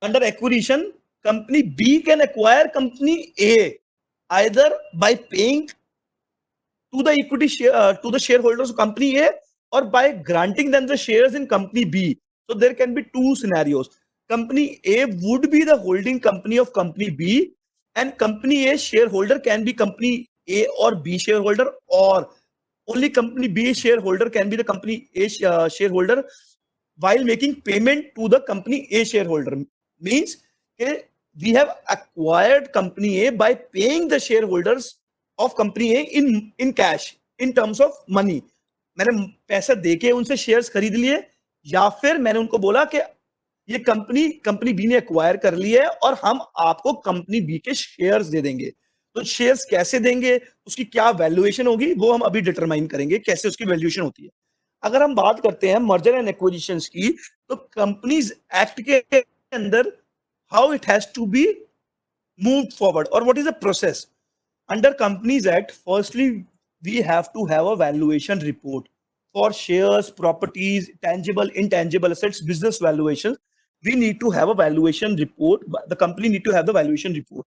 S1: Under acquisition, company B can acquire company A either by paying to the equity share to the shareholders of company A or by granting them the shares in company B. So there can be two scenarios. Company A would be the holding company of company B and company A shareholder can be company A or B shareholder, or only company B shareholder can be the company A shareholder while making payment to the company A shareholder. Means we have acquired company A by paying the shareholders of company A in cash, in terms of money. मैंने पैसा देके उनसे shares खरीद लिए, या फिर मैंने उनको बोला कि ये कंपनी बी ने एक्वायर कर ली है और हम आपको कंपनी बी के शेयर्स दे देंगे। तो शेयर्स कैसे देंगे, उसकी क्या वैल्यूएशन होगी, वो हम अभी डिटरमाइन करेंगे कैसे उसकी वैल्यूएशन होती है। अगर हम बात करते हैं मर्जर एंड एक्विजिशंस की, तो कंपनीज एक्ट के अंदर how it has to be moved forward और what is the process under companies act. Firstly we have to have a valuation report for shares, properties, tangible, intangible assets, business valuations. We need to have a valuation report. The company need to have the valuation report.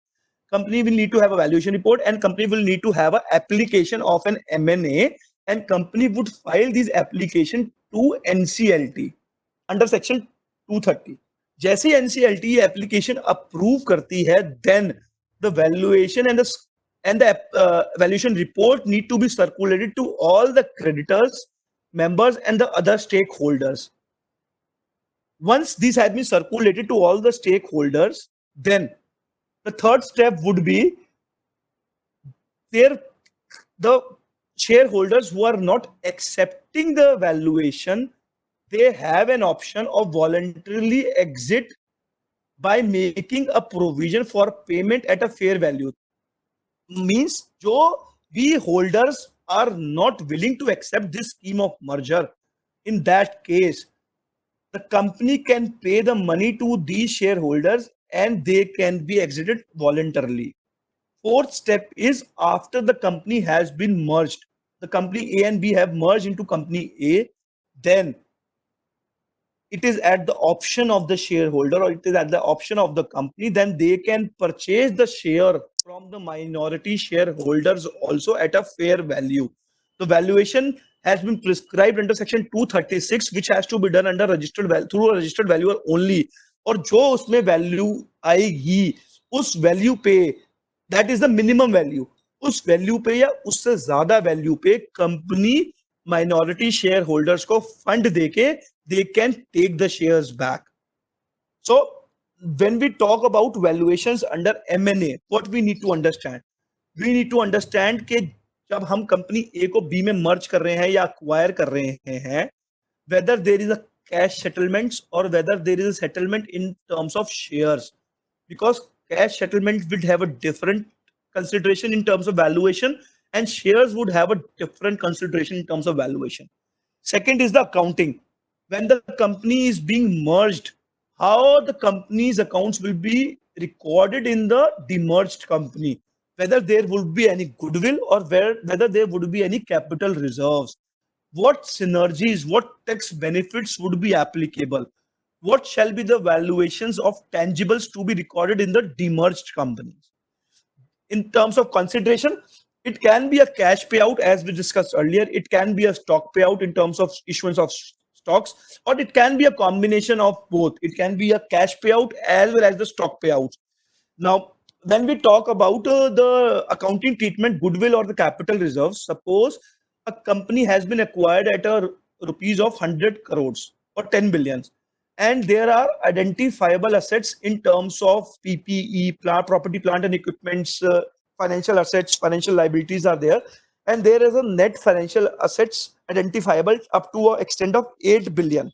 S1: Company will need to have a valuation report, and company will need to have an application of an M&A, and company would file this application to NCLT under section 230. जैसे NCLT ये application approve करती है, then the valuation and the valuation report need to be circulated to all the creditors, members, and the other stakeholders. Once these have been circulated to all the stakeholders, then the third step would be the shareholders who are not accepting the valuation, they have an option of voluntarily exit by making a provision for payment at a fair value. Means जो we holders are not willing to accept this scheme of merger, in that case the company can pay the money to these shareholders and they can be exited voluntarily. Fourth step is after the company has been merged, the company A and B have merged into company A, then it is at the option of the shareholder or it is at the option of the company, then they can purchase the share from the minority shareholders also at a fair value. The valuation has been prescribed under section 236, which has to be done under through a registered valuer only. और जो उसमें value आएगी उस value पे, that is the minimum value, उस value पे या उससे ज्यादा वैल्यू पे कंपनी माइनॉरिटी शेयर होल्डर्स को फंड देके they can take the shares back. So when we talk about valuations under M&A, what we need to understand? We need to understand कि जब हम कंपनी A को B में मर्ज कर रहे हैं या acquire कर रहे हैं, whether there is a cash settlements or whether there is a settlement in terms of shares, because cash settlement would have a different consideration in terms of valuation and shares would have a different consideration in terms of valuation. Second is the accounting. When the company is being merged, how the company's accounts will be recorded in the demerged company, whether there would be any goodwill or whether there would be any capital reserves, what synergies, what tax benefits would be applicable, what shall be the valuations of tangibles to be recorded in the demerged companies. In terms of consideration, it can be a cash payout as we discussed earlier, it can be a stock payout in terms of issuance of stocks, or it can be a combination of both. It can be a cash payout as well as the stock payouts. Now, when we talk about the accounting treatment, goodwill or the capital reserves, suppose a company has been acquired at a rupees of 100 crores or 10 billions, and there are identifiable assets in terms of PPE, property, plant and equipments, financial assets, financial liabilities are there, and there is a net financial assets identifiable up to an extent of 8 billion.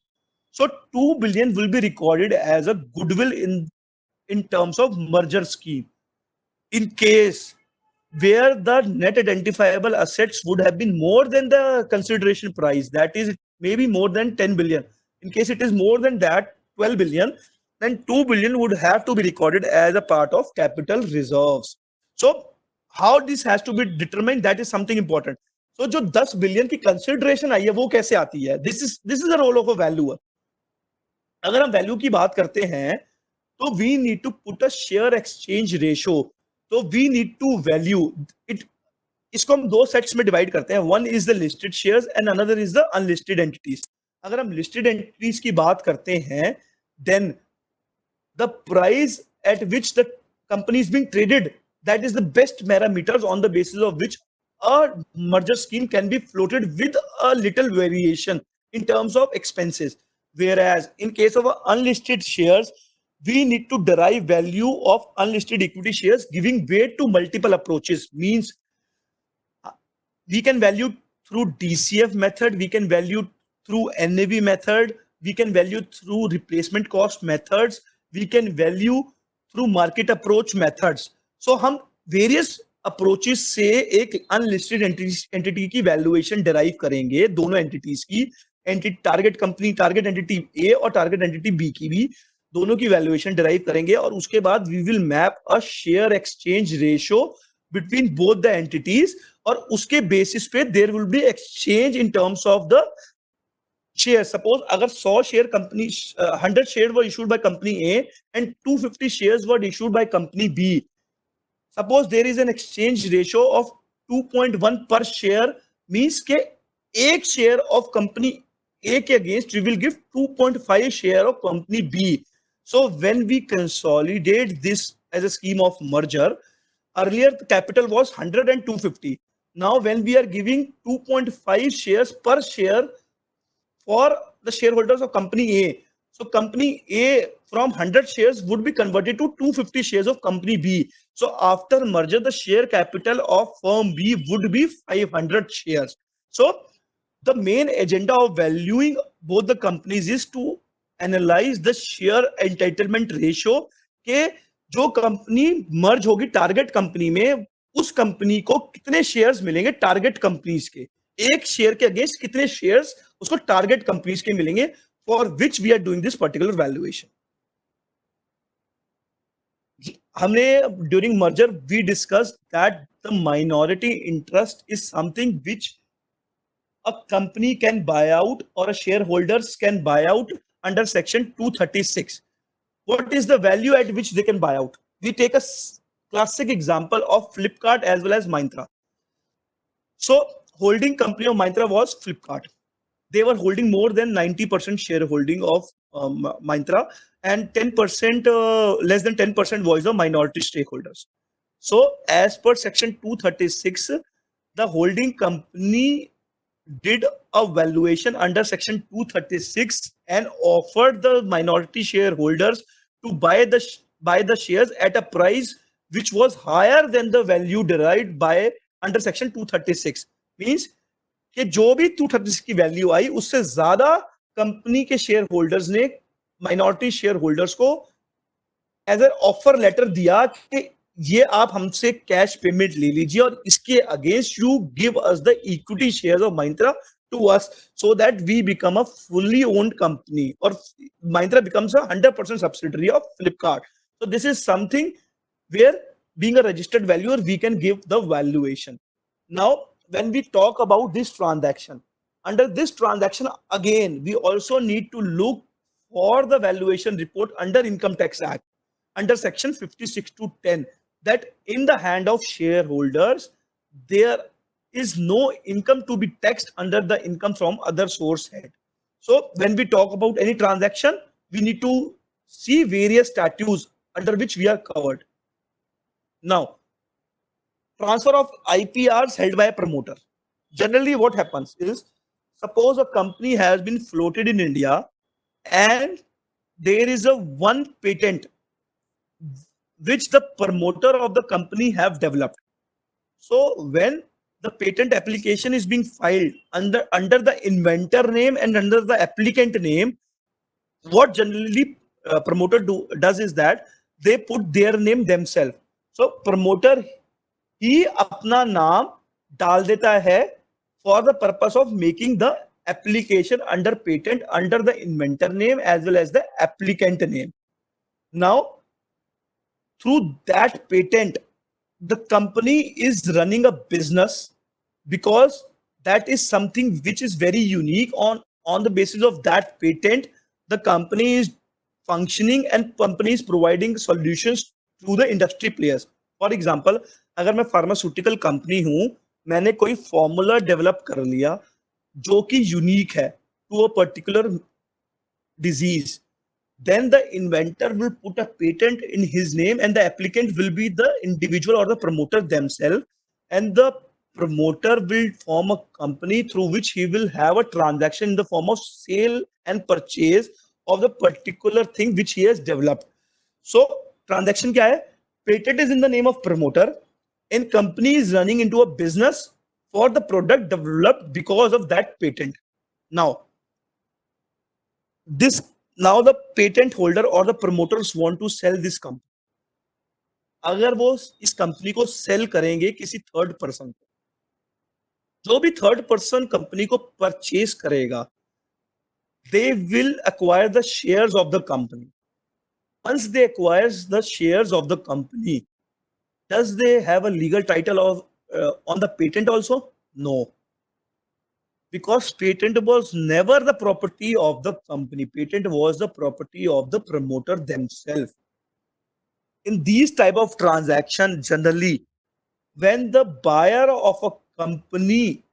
S1: So 2 billion will be recorded as a goodwill in terms of merger scheme. In case where the net identifiable assets would have been more than the consideration price, that is maybe more than 10 billion. In case it is more than that, 12 billion, then 2 billion would have to be recorded as a part of capital reserves. So how this has to be determined, that is something important. So जो 10 billion की consideration आई है वो कैसे आती है? This is the role of a valuer. अगर हम value की बात करते हैं तो we need to put a share exchange ratio. तो we need to value it. इसको हम दो सेट्स में डिवाइड करते हैं. One is the listed shares and another is the unlisted entities. अगर हम लिस्टेड एंटिटीज की बात करते हैं, then the price at which the company is being traded, that is the best parameters on the basis of which a merger scheme can be floated with a little variation in terms of expenses. Whereas in case of unlisted shares, we need to derive value of unlisted equity shares, giving weight to multiple approaches. Means we can value through DCF method, we can value through NAV method, we can value through replacement cost methods, we can value through market approach methods. So हम various approaches से एक unlisted entity की valuation derive करेंगे, दोनों entities की, target company, target entity A और target entity B की भी दोनों की valuation derive करेंगे और उसके बाद we will map a share exchange ratio between both the entities और उसके बेसिस पे there will be exchange in terms of the share. Suppose अगर 100 share company 100 share were issued by company A and 250 shares were issued by company B. Suppose there is an exchange ratio of 2.1 per share, means के एक share of company A के against we will give 2.5 share of company B. So when we consolidate this as a scheme of merger, earlier the capital was 100 and 250. Now when we are giving 2.5 shares per share for the shareholders of company A, so company A from 100 shares would be converted to 250 shares of company B. So after merger the share capital of firm B would be 500 shares. So the main agenda of valuing both the companies is to analyze the share entitlement ratio के जो company merge होगी target company में, उस company को कितने shares मिलेंगे target companies के, एक शेयर के अगेंस्ट कितने शेयर्स उसको टारगेट कंपनीज के मिलेंगे, for which we are doing this particular valuation. हमने during merger we discuss that the minority interest is something which a company can buy out or a shareholders can buy out under section 236. What is the value at which they can buy out? We take a classic example of Flipkart as well as Myntra. So holding company of Myntra was Flipkart. They were holding more than 90% shareholding of Myntra, and 10% less than 10% was the minority stakeholders. So as per section 236, the holding company did a valuation under section 236 and offered the minority shareholders to buy the shares at a price which was higher than the value derived by under section 236. Means कि जो भी 236 की value आई उससे ज्यादा company के share holders ने minority share holders को as a offer letter दिया कि ये आप हमसे कैश पेमेंट ले लीजिए और इसके against you give us the equity shares of Myntra to us so that we become a fully owned company or Myntra becomes a 100% subsidiary of Flipkart. So this is something where being a registered valuer we can give the valuation. Now when we talk about this transaction, under this transaction again we also need to look for the valuation report under Income Tax Act under section 56 to 10, that in the hand of shareholders there is no income to be taxed under the income from other source head. So when we talk about any transaction, we need to see various statutes under which we are covered. Now, transfer of IPRs held by a promoter. Generally what happens is, suppose a company has been floated in India and there is a one patent which the promoter of the company have developed. So when the patent application is being filed under the inventor name and under the applicant name, what generally promoter does is that they put their name themselves. So promoter ही अपना नाम डाल देता है for the purpose of making the application under patent under the inventor name as well as the applicant name. Now through that patent the company is running a business because that is something which is very unique. On the basis of that patent the company is functioning and company is providing solutions to the industry players. For example, अगर मैं pharmaceutical company हूं, मैंने कोई formula develop कर लिया जो कि unique है to a particular disease, then the inventor will put a patent in his name and the applicant will be the individual or the promoter themselves, and the promoter will form a company through which he will have a transaction in the form of sale and purchase of the particular thing which he has developed. So transaction क्या है? Patent is in the name of promoter and company is running into a business for the product developed because of that patent. Now this now the patent holder or the promoters want to sell this company. अगर वो इस company को cell करेंगे किसी third person को, जो भी third person company को परचेज करेगा, they will acquire the shares of the company. Once they acquires the shares of the company, does they have a legal title of on the patent also? No, because patent was never the property of the company. Patent was the property of the promoter themselves. In these type of transaction, generally when the buyer of a company,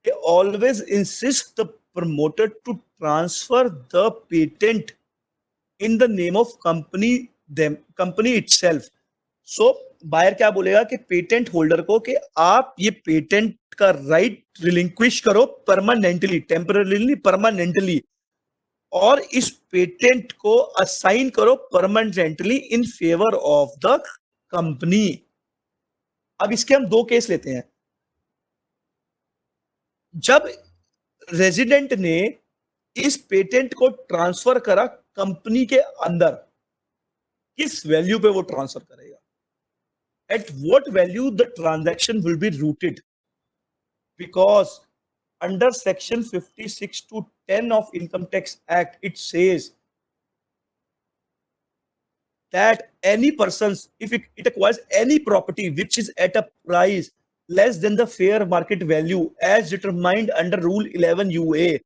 S1: they always insist the promoter to transfer the patent in the name of company itself. So buyer क्या बोलेगा कि patent holder को कि आप ये patent का right relinquish करो permanently, temporarily permanently, और इस पेटेंट को असाइन करो permanently in favour of the company. अब इसके हम दो केस लेते हैं. जब रेजिडेंट ने इस पेटेंट को ट्रांसफर करा कंपनी के अंदर, किस वैल्यू पे वो ट्रांसफर करेगा? At what value the transaction will be rooted? Because under section 56 to 10 of Income Tax Act, it says that any persons, if it acquires any property which is at a price less than the fair market value as determined under Rule 11 UA,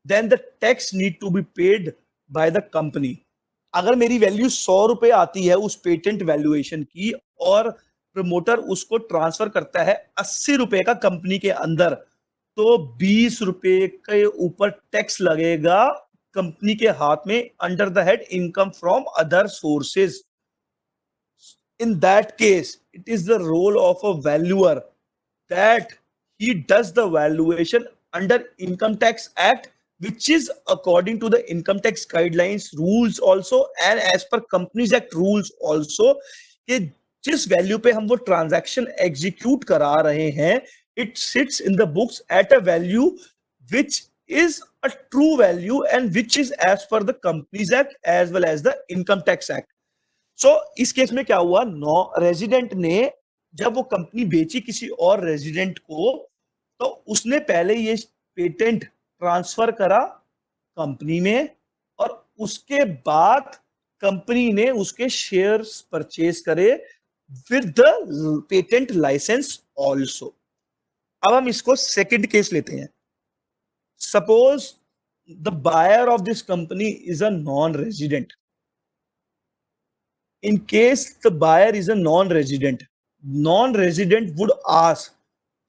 S1: then the tax need to be paid by the company. अगर मेरी value 100 रुपए आती है उस patent valuation की और promoter उसको transfer करता है 80 रुपए का कंपनी के अंदर, तो 20 रुपए के ऊपर टैक्स लगेगा कंपनी के हाथ में under the head income from other sources. In that case, it is the role of a valuer that he does the valuation under Income Tax Act, which is according to the income tax guidelines rules also and as per Companies Act rules also, कि जिस value पे हम वो transaction execute करा रहे हैं, it sits in the books at a value which is a true value and which is as per the Companies Act as well as the Income Tax Act. So इस case में क्या हुआ? Resident ने जब वो company बेची किसी और रेजिडेंट को, तो उसने पहले ये पेटेंट ट्रांसफर करा कंपनी में और उसके बाद कंपनी ने उसके शेयर्स परचेज करे with the patent licence also. अब हम इसको सेकंड केस लेते हैं. Suppose the buyer of this company is a non resident. In case the buyer is a non-resident would ask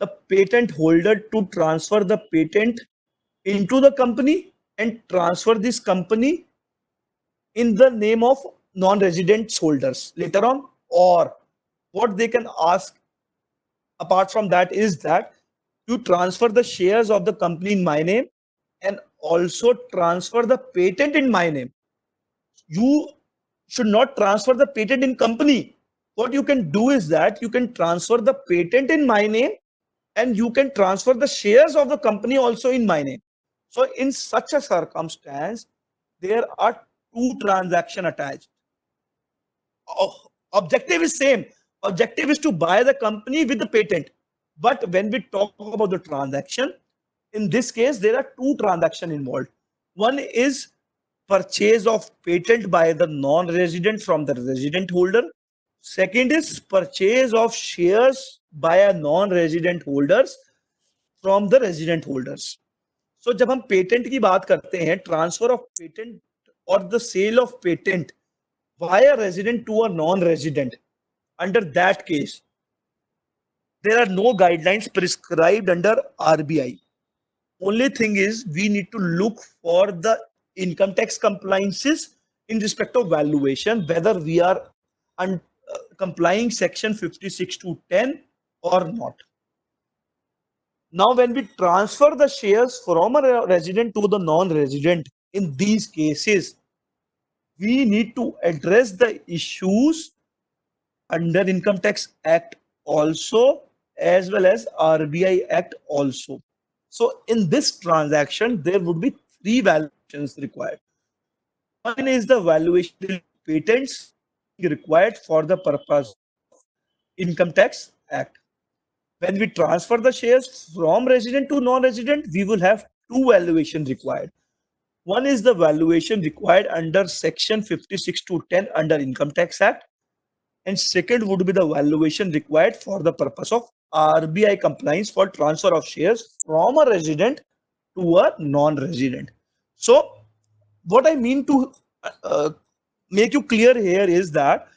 S1: the patent holder to transfer the patent into the company and transfer this company in the name of non-resident holders later on. Or what they can ask apart from that is that you transfer the shares of the company in my name and also transfer the patent in my name. You should not transfer the patent in company. What you can do is that you can transfer the patent in my name and you can transfer the shares of the company also in my name. So in such a circumstance, there are two transactions attached. Objective is same. Objective is to buy the company with the patent. But when we talk about the transaction, in this case, there are two transactions involved. One is purchase of patent by the non-resident from the resident holder. Second is purchase of shares by a non-resident holders from the resident holders. So जब हम patent की बात करते हैं, transfer of patent और the sale of patent by a resident to a non-resident, under that case there are no guidelines prescribed under RBI. Only thing is we need to look for the income tax compliances in respect of valuation, whether we are complying section 56 to 10 or not. Now, when we transfer the shares from a resident to the non-resident, in these cases, we need to address the issues under Income Tax Act also, as well as RBI Act also. So in this transaction, there would be three valuations required. One is the valuation patents required for the purpose Income Tax Act. When we transfer the shares from resident to non-resident, we will have two valuations required. One is the valuation required under Section 56 to 10 under Income Tax Act, and second would be the valuation required for the purpose of RBI compliance for transfer of shares from a resident to a non-resident. So what I mean to uh, make you clear here is that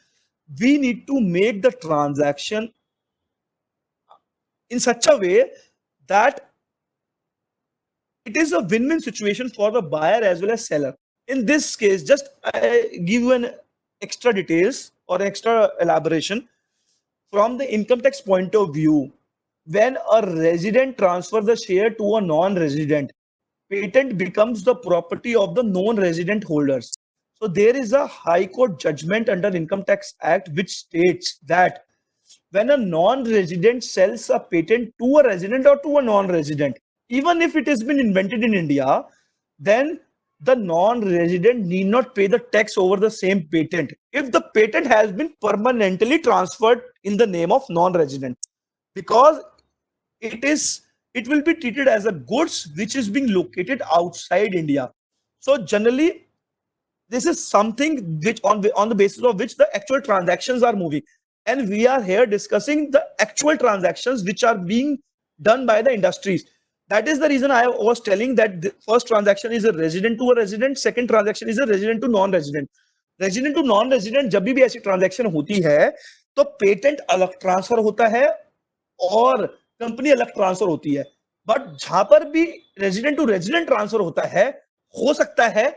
S1: we need to make the transaction in such a way that it is a win-win situation for the buyer as well as seller. In this case, just I give you an extra details or extra elaboration from the income tax point of view. When a resident transfers the share to a non-resident, patent becomes the property of the non-resident holders. So there is a High Court judgment under Income Tax Act which states that when a non-resident sells a patent to a resident or to a non-resident, even if it has been invented in India, then the non-resident need not pay the tax over the same patent if the patent has been permanently transferred in the name of non-resident, because it will be treated as a goods which is being located outside India. So generally, this is something which on the basis of which the actual transactions are moving, and we are here discussing the actual transactions which are being done by the industries. That is the reason I was telling that the first transaction is a resident to a resident, second transaction is a resident to non-resident. Resident to non resident जब भी ऐसी transaction होती है तो patent अलग transfer होता है और कंपनी अलग ट्रांसफर होती है. बट जहां पर भी रेजिडेंट टू रेजिडेंट ट्रांसफर होता है, हो सकता है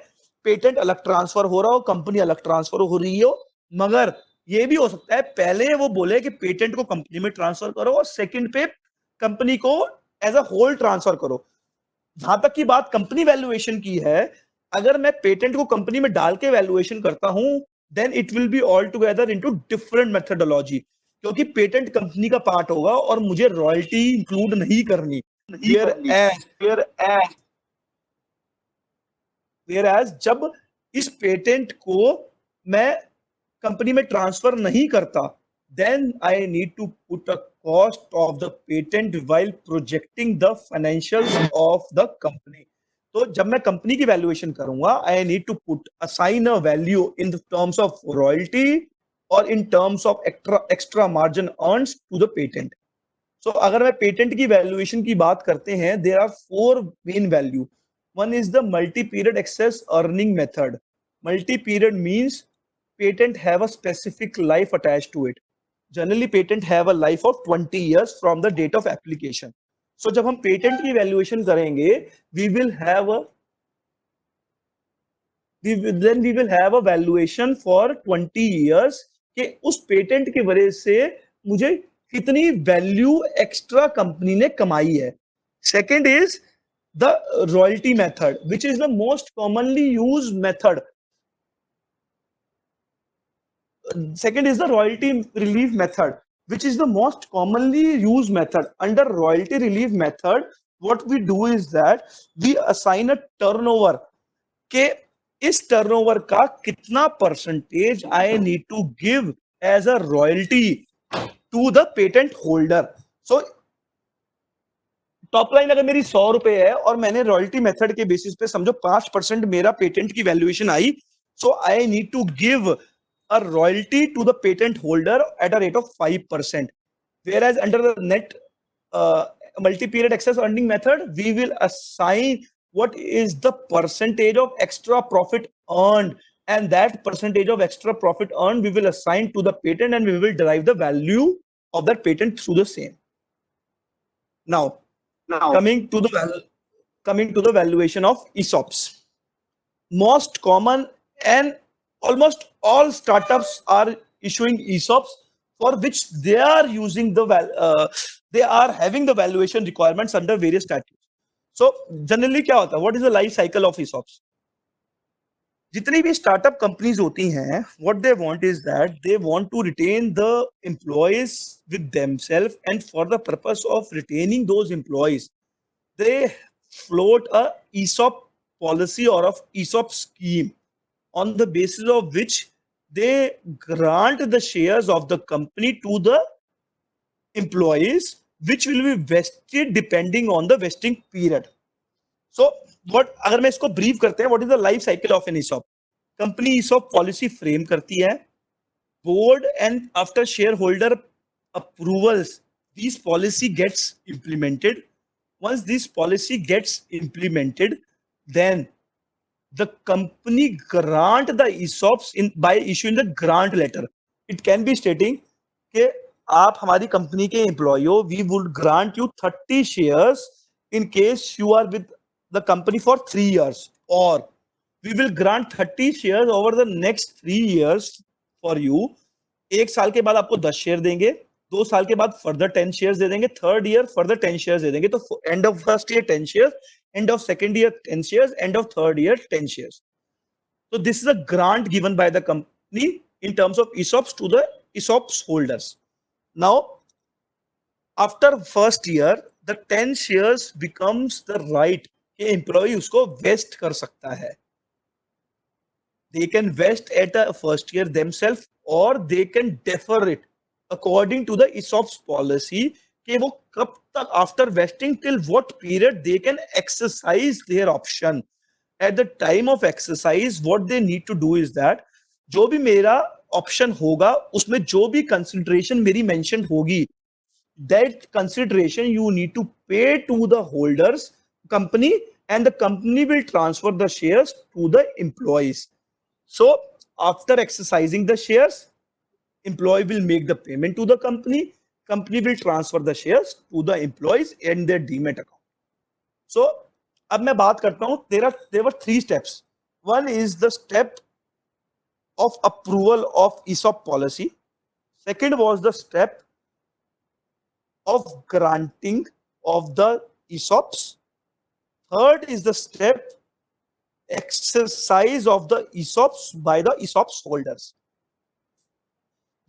S1: पेटेंट अलग ट्रांसफर हो रहा हो, कंपनी अलग ट्रांसफर हो रही हो, मगर ये भी हो सकता है पहले वो बोले कि पेटेंट को कंपनी में ट्रांसफर करो और सेकंड पे कंपनी को एज अ होल ट्रांसफर करो. जहां तक की बात कंपनी वैल्यूएशन की है, अगर मैं पेटेंट को कंपनी में डाल के वैल्यूएशन करता हूं, then it will be all together into different methodology, क्योंकि पेटेंट कंपनी का पार्ट होगा और मुझे रॉयल्टी इंक्लूड नहीं करनी. वेयर एज जब इस पेटेंट को मैं कंपनी में ट्रांसफर नहीं करता, then I need to put a cost of the patent while projecting the financials of the company. तो जब मैं कंपनी की वैल्यूएशन करूंगा, I need to put assign a value in the terms of royalty or in terms of extra margin earned to the patent. So अगर मैं patent की valuation की बात करते हैं, there are four main value. One is the multi-period excess earning method. Multi-period means patent have a specific life attached to it. Generally patent have a life of 20 years from the date of application. So जब हम patent की valuation करेंगे, we will have a valuation for 20 years कि उस patent की वजह से मुझे कितनी वैल्यू एक्स्ट्रा कंपनी ने कमाई है. Second is the royalty method which is the most commonly use method. Second is the royalty relief method, which is the most commonly used method. Under royalty relief method, what we do is that we assign a turnover के इस turnover का कितना percentage I need to give as a royalty to the patent holder. So top line अगर मेरी 100 रुपए है और मैंने रॉयल्टी मेथड के बेसिस पे समझो 5% मेरा पेटेंट की valuation I, so I need to give a royalty to the patent holder at a rate of 5%. Whereas under the net multi-period excess earning method, we will assign what is the percentage of extra profit earned, and that percentage of extra profit earned we will assign to the patent, and we will derive the value of that patent through the same. Now coming to the valuation of ESOPs. Most common and almost all startups are issuing ESOPs for which they are using they are having the valuation requirements under various statutes. So generally क्या होता है, what is the life cycle of ESOPs? जितनी भी startup companies होती हैं, what they want is that they want to retain the employees with themselves, and for the purpose of retaining those employees, they float a ESOP policy or of ESOP scheme, on the basis of which they grant the shares of the company to the employees, which will be vested depending on the vesting period. So what, अगर मैं इसको brief करते हैं, what is the life cycle of an ESOP? Company ESOP policy frame करती है, board and after shareholder approvals, this policy gets implemented. Once this policy gets implemented, then the company grant the ESOPs in by issuing the grant letter. It can be stating कि आप हमारी company के employ हो, we would grant you 30 shares in case you are with the company for 3 years, or we will grant 30 shares over the next 3 years for you. एक साल के बाद आपको 10 शेयर देंगे, 2 साल के बाद फर्दर 10 शेयर्स दे देंगे, थर्ड ईयर फर्दर 10 शेयर्स दे देंगे. तो end of first year 10 shares, end of second year 10 shares, end of third year 10 shares. So this is a grant given by the company in terms of ESOPs to the ESOPs holders. Now after first year, the 10 shares becomes the right कि employee उसको vest कर सकता है. They can vest at a first year themselves, or they can defer it according to the ESOPs policy कि वो कब तक after vesting till what period they can exercise their option. At the time of exercise, what they need to do is that जो भी मेरा option होगा उसमें जो भी कंसिडरेशन मेरी मेंशन होगी, that consideration you need to pay to the holders company, and the company will transfer the shares to the employees. So after exercising the shares, employee will make the payment to the company, company will transfer the shares to the employees in their demat account. So अब मैं बात करता हूं, there were 3 steps. One is the step of approval of ESOP policy. Second was the step of granting of the ESOPs. Third is the step exercise of the ESOPs by the ESOPs holders.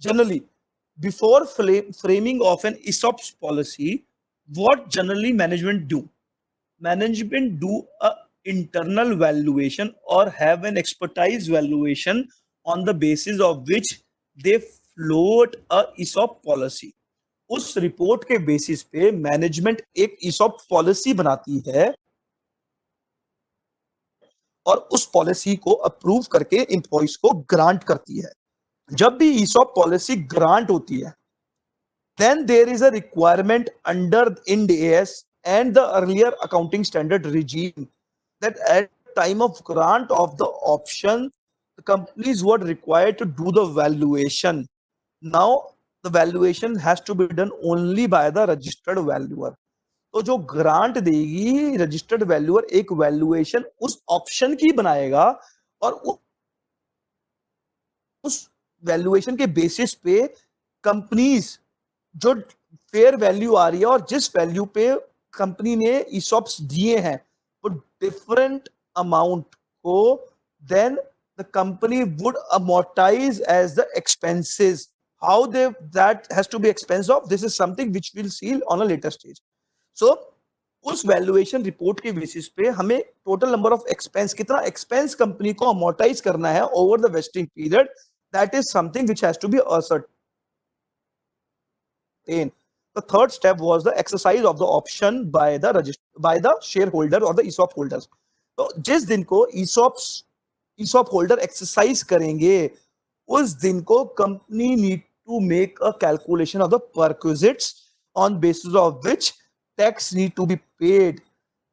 S1: Generally, before framing of an ESOPs policy, what generally management do? Management do a internal valuation or have an expertise valuation on the basis of which they float a ESOP policy. उस report के basis पे management एक ESOP policy बनाती है और उस policy को approve करके एम्प्लॉइज को ग्रांट करती है. जब भी ESOP पॉलिसी ग्रांट होती है, then there is a requirement under Ind AS and the earlier accounting standard regime that at the time of grant of the option, the companies were required to do the valuation. Now the valuation has to be done only by the registered valuer. तो जो grant देगी registered valuer एक valuation उस option की बनाएगा और उस valuation के बेसिस पे कंपनीज जो फेयर वैल्यू आ रही है और जिस वैल्यू पे कंपनी ने ESOPs दिए हैं वो डिफरेंट अमाउंट को then the company would amortize as the expenses. How that has to be expensed of, this is something which we'll see on a later stage. So उस valuation report के basis पे हमें total number of expense, कितना expense company को amortise करना है over the vesting period, that is something which has to be ascertained. The third step was the exercise of the option by the shareholder or the ESOP holders. तो जिस दिन को ESOP holder exercise करेंगे उस दिन को company need to make a calculation of the perquisites on basis of which tax need to be paid,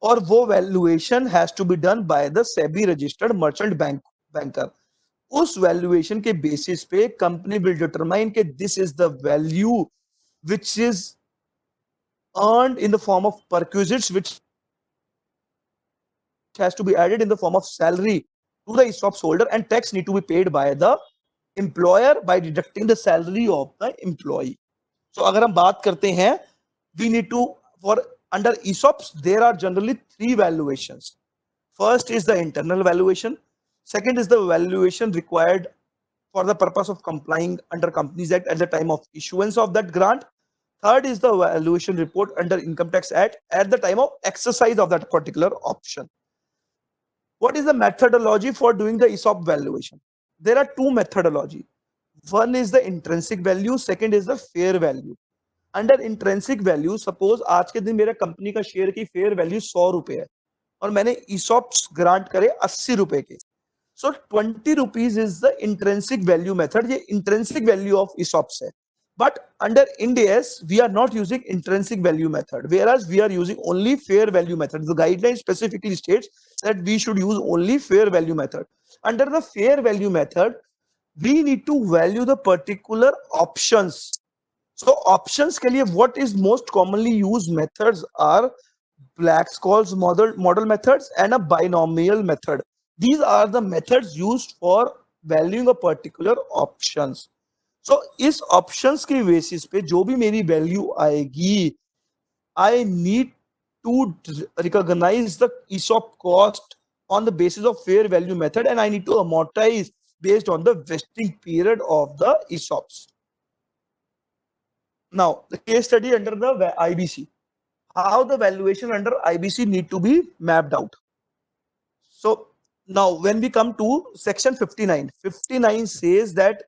S1: और वो valuation has to be done by the SEBI registered merchant banker. उस valuation के basis पे company will determine कि this is the value which is earned in the form of perquisites, which has to be added in the form of salary to the ESOPs holder, and tax need to be paid by the employer by deducting the salary of the employee. So अगर हम बात करते हैं, we need to, for under ESOPs there are generally three valuations. First is the internal valuation, second is the valuation required for the purpose of complying under Companies Act at the time of issuance of that grant. Third is the valuation report under Income Tax Act at the time of exercise of that particular option. What is the methodology for doing the ESOP valuation? There are two methodology. One is the intrinsic value, second is the fair value. Under intrinsic value, suppose आज के दिन मेरा company का share की fair value 100 रुपए है और मैंने ESOPs ग्रांट करे 80 रुपए के. So 20 rupees is the intrinsic value method. ये intrinsic value of ESOPs है. But under Ind AS, we are not using intrinsic value method, whereas we are using only fair value method. The guideline specifically states that we should use only fair value method. Under the fair value method, we need to value the particular options. So options के लिए what is most commonly used methods are Black-Scholes model methods and a binomial method. These are the methods used for valuing a particular options. So इस options के basis पे जो भी मेरी value आएगी, I need to recognize the ESOP cost on the basis of fair value method, and I need to amortize based on the vesting period of the ESOPs. Now, the case study under the IBC, how the valuation under IBC need to be mapped out. So now when we come to section 59, 59 says that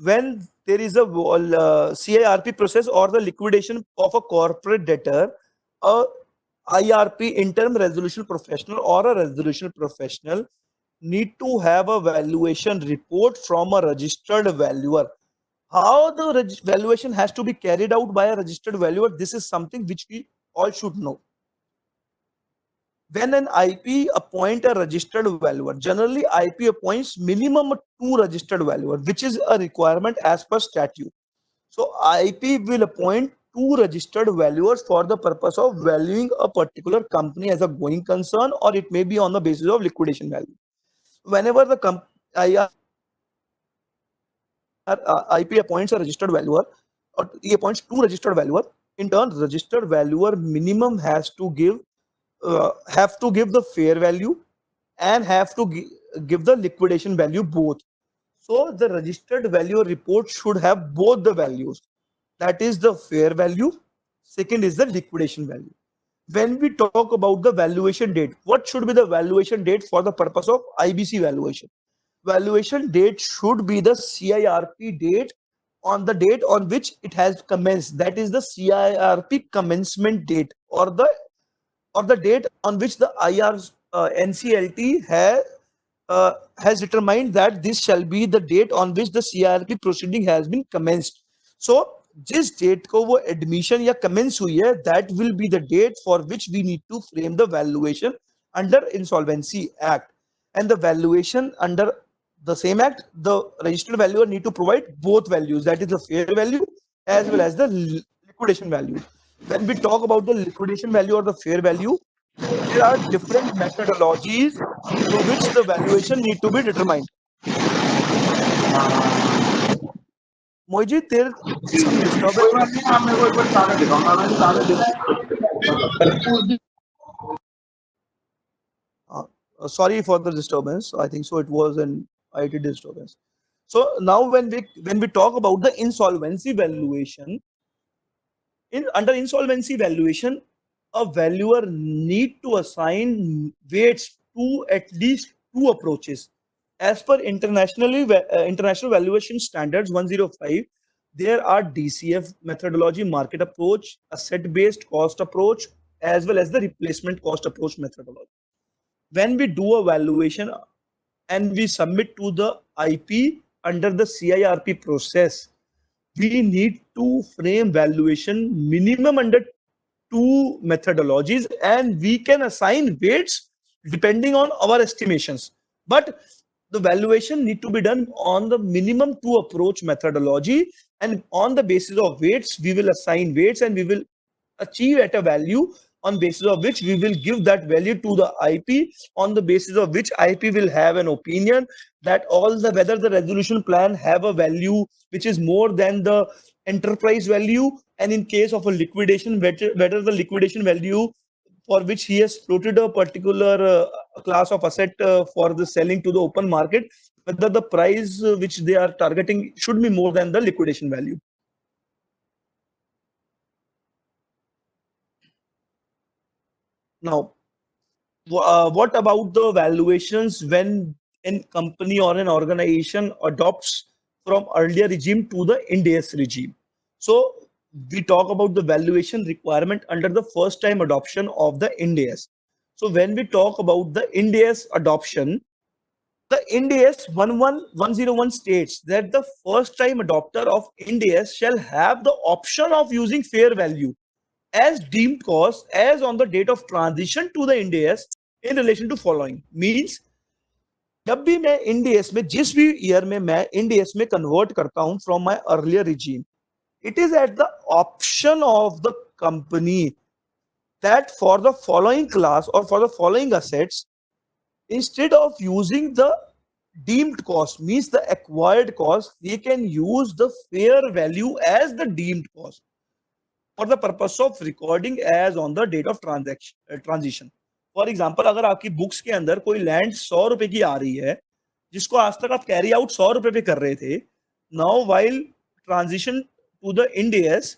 S1: when there is a CIRP process or the liquidation of a corporate debtor, a IRP, interim resolution professional, or a resolution professional need to have a valuation report from a registered valuer. How the valuation has to be carried out by a registered valuer, this is something which we all should know. When an IP appoint a registered valuer, generally IP appoints minimum 2 registered valuer, which is a requirement as per statute. So IP will appoint 2 registered valuers for the purpose of valuing a particular company as a going concern, or it may be on the basis of liquidation value. Whenever the IP appoints a registered valuer, or he appoints 2 registered valuer, in turn registered valuer minimum has to give the fair value and have to give the liquidation value both. So the registered valuer report should have both the values. That is the fair value. Second is the liquidation value. When we talk about the valuation date, what should be the valuation date for the purpose of IBC valuation? Valuation date should be the CIRP date, on the date on which it has commenced. That is the CIRP commencement date, or the date on which the NCLT has determined that this shall be the date on which the CIRP proceeding has been commenced. So जिस date को वो admission या commence हुई है, that will be the date for which we need to frame the valuation under Insolvency Act. And the valuation under the same act, the registered valuer need to provide both values, that is the fair value as well as the liquidation value. When we talk about the liquidation value or the fair value, there are different methodologies through which the valuation need to be determined. Mojit, there is some disturbance. Sorry for the disturbance. I think so it was an IT disturbance. So now when we talk about the insolvency valuation, under insolvency valuation, a valuer need to assign weights to at least 2 approaches. As per international valuation standards 105, there are DCF methodology, market approach, asset-based cost approach, as well as the replacement cost approach methodology. When we do a valuation and we submit to the IP under the CIRP process, we need to frame valuation minimum under 2 methodologies, and we can assign weights depending on our estimations. But the valuation need to be done on the minimum 2 approach methodology, and on the basis of weights, we will assign weights and we will achieve at a value on basis of which we will give that value to the IP, on the basis of which IP will have an opinion that whether the resolution plan have a value which is more than the enterprise value, and in case of a liquidation, whether the liquidation value for which he has floated a particular class of asset for the selling to the open market, whether the price which they are targeting should be more than the liquidation value. Now, what about the valuations when a company or an organization adopts from earlier regime to the Ind AS regime? So we talk about the valuation requirement under the first time adoption of the Ind AS. So when we talk about the Ind AS adoption, the Ind AS 11101 states that the first time adopter of Ind AS shall have the option of using fair value as deemed cost as on the date of transition to the Ind AS in relation to following. Means जब भी मैं Ind AS में जिस भी year में मैं Ind AS में convert करता हूं from my earlier regime, it is at the option of the company that for the following class or for the following assets, instead of using the deemed cost, means the acquired cost, they can use the fair value as the deemed cost for the purpose of recording as on the date of transition. For example, अगर आपकी books के अंदर कोई land 100 रुपए की आ रही है जिसको आज तक आप कैरी आउट 100 रुपए पे कर रहे थे, now while transition to the Ind AS,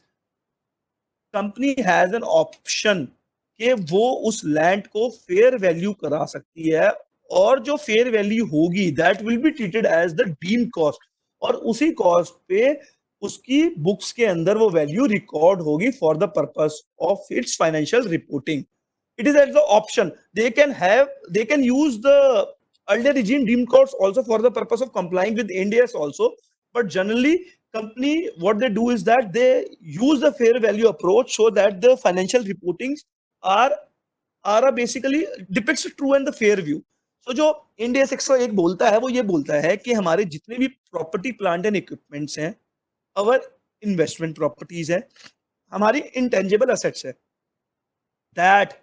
S1: company has an option कि वो उस लैंड को फेयर वैल्यू करा सकती है, और जो फेयर वैल्यू होगी that will be treated as the deemed cost, और उसी कॉस्ट पे उसकी बुक्स के अंदर वो वैल्यू रिकॉर्ड होगी for the purpose of its financial reporting. It is at the option. They can use the earlier regime deemed costs also for the purpose of complying with Ind AS also. But generally, company, what they do is that they use the fair value approach so that the financial reportings are basically depicts the true and the fair view. So जो Ind AS 101 बोलता है वो ये बोलता है कि हमारे जितने भी प्रॉपर्टी प्लांट एंड इक्विपमेंट्स हैं, अवर इन्वेस्टमेंट प्रॉपर्टीज है, हमारी इंटेंजिबल असेट्स है, that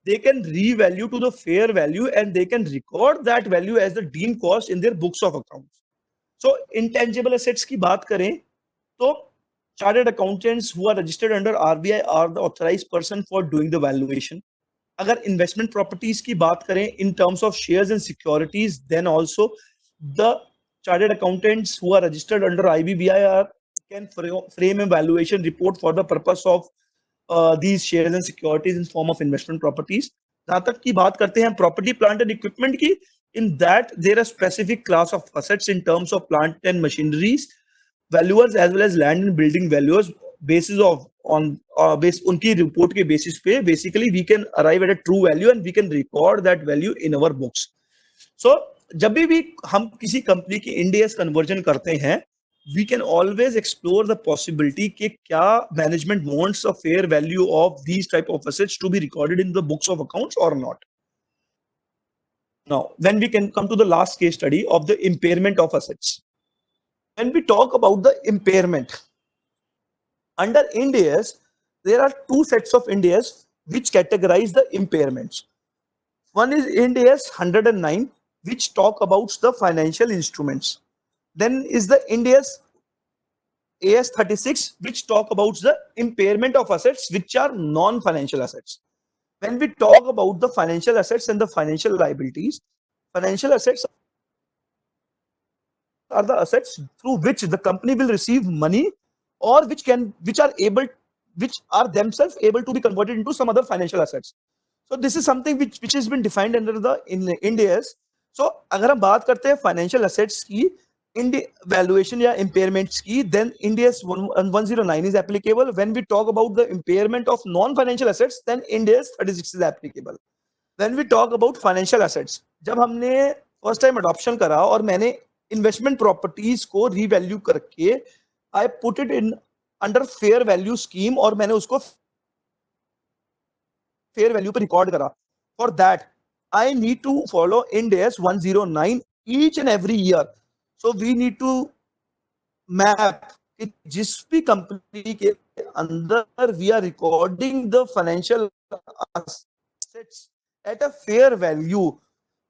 S1: they can revalue to the fair value and they can record that value as the deemed cost in their books of accounts. So intangible assets की बात करें तो chartered accountants who are registered under RBI are the authorized person for doing the valuation. अगर investment properties की बात करें in terms of shares and securities, then also the chartered accountants who are registered under IBBI can frame a valuation report for the purpose of these shares and securities in form of investment properties. जहां तक की बात करते हैं property, plant and equipment की, in that there are specific class of assets in terms of plant and machineries, valuers as well as land and building valuers. Basis of on base उनकी report के basis पे basically we can arrive at a true value and we can record that value in our books. So जब भी हम किसी company की Ind AS conversion करते हैं, we can always explore the possibility कि क्या management wants a fair value of these type of assets to be recorded in the books of accounts or not. Now, when we can come to the last case study of the impairment of assets. When we talk about the impairment, under Ind AS, there are two sets of Ind AS which categorize the impairments. One is Ind AS 109, which talk about the financial instruments. Then is the Ind AS 36, which talk about the impairment of assets which are non-financial assets. When we talk about the financial assets and the financial liabilities, financial assets are the assets through which the company will receive money, or which are themselves able to be converted into some other financial assets. So this is something which has been defined under the Ind AS. So अगर हम बात करते हैं financial assets की valuation या impairments की, then Ind AS 109 is applicable. When we talk about the impairment of non-financial assets, then Ind AS 36 is applicable. When we talk about financial assets, जब हमने first time adoption करा और मैंने investment properties को revalue करके I put it in under fair value scheme और मैंने उसको fair value पे record करा. For that, I need to follow Ind AS 109 each and every year. So we need to map कि जिस भी कंपनी के अंदर we are recording the financial assets at a fair value,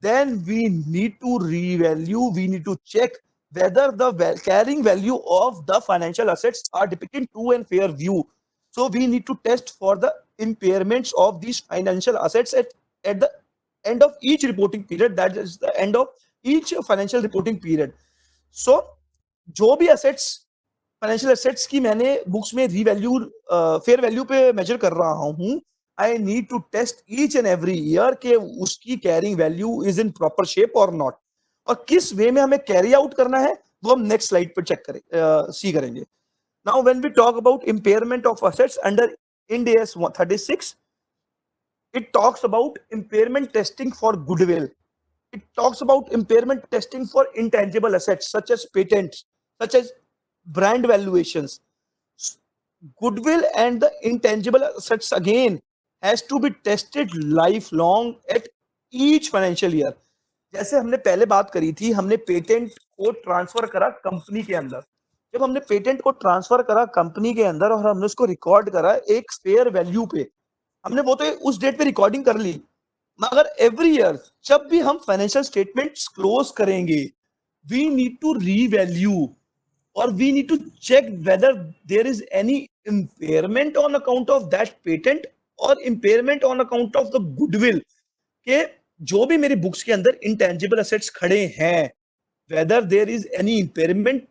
S1: then we need to revalue, we need to check whether the carrying value of the financial assets are depicted in true and fair view. So we need to test for the impairments of these financial assets at the end of each reporting period, that is the end of each financial reporting period. So जो भी assets financial assets की मैंने books में revalue fair value पे measure कर रहा हूं, I need to test each and every year के उसकी carrying value is in proper shape और नॉट, और किस वे में हमें कैरी आउट करना है वो हम नेक्स्ट स्लाइड पर चेक करें सी करेंगे. Now when we talk about impairment of assets under Ind AS 36, it talks about impairment testing for goodwill. It talks about impairment testing for intangible assets such as patents, such as brand valuations. Goodwill and the intangible assets again has to be tested lifelong at each financial year. जैसे हमने पहले बात करी थी, हमने patent को transfer करा company के अंदर. जब हमने पेटेंट को ट्रांसफर करा कंपनी के अंदर और हमने उसको रिकॉर्ड करा एक फेयर वैल्यू पे, हमने वो तो उस डेट पे रिकॉर्डिंग कर ली, मगर एवरी ईयर जब भी हम फाइनेंशियल स्टेटमेंट्स क्लोज करेंगे, we need to revalue or we need to check whether there is any impairment on account of that patent or impairment on account of the goodwill के जो भी मेरी books के अंदर intangible assets खड़े हैं, whether there is any impairment,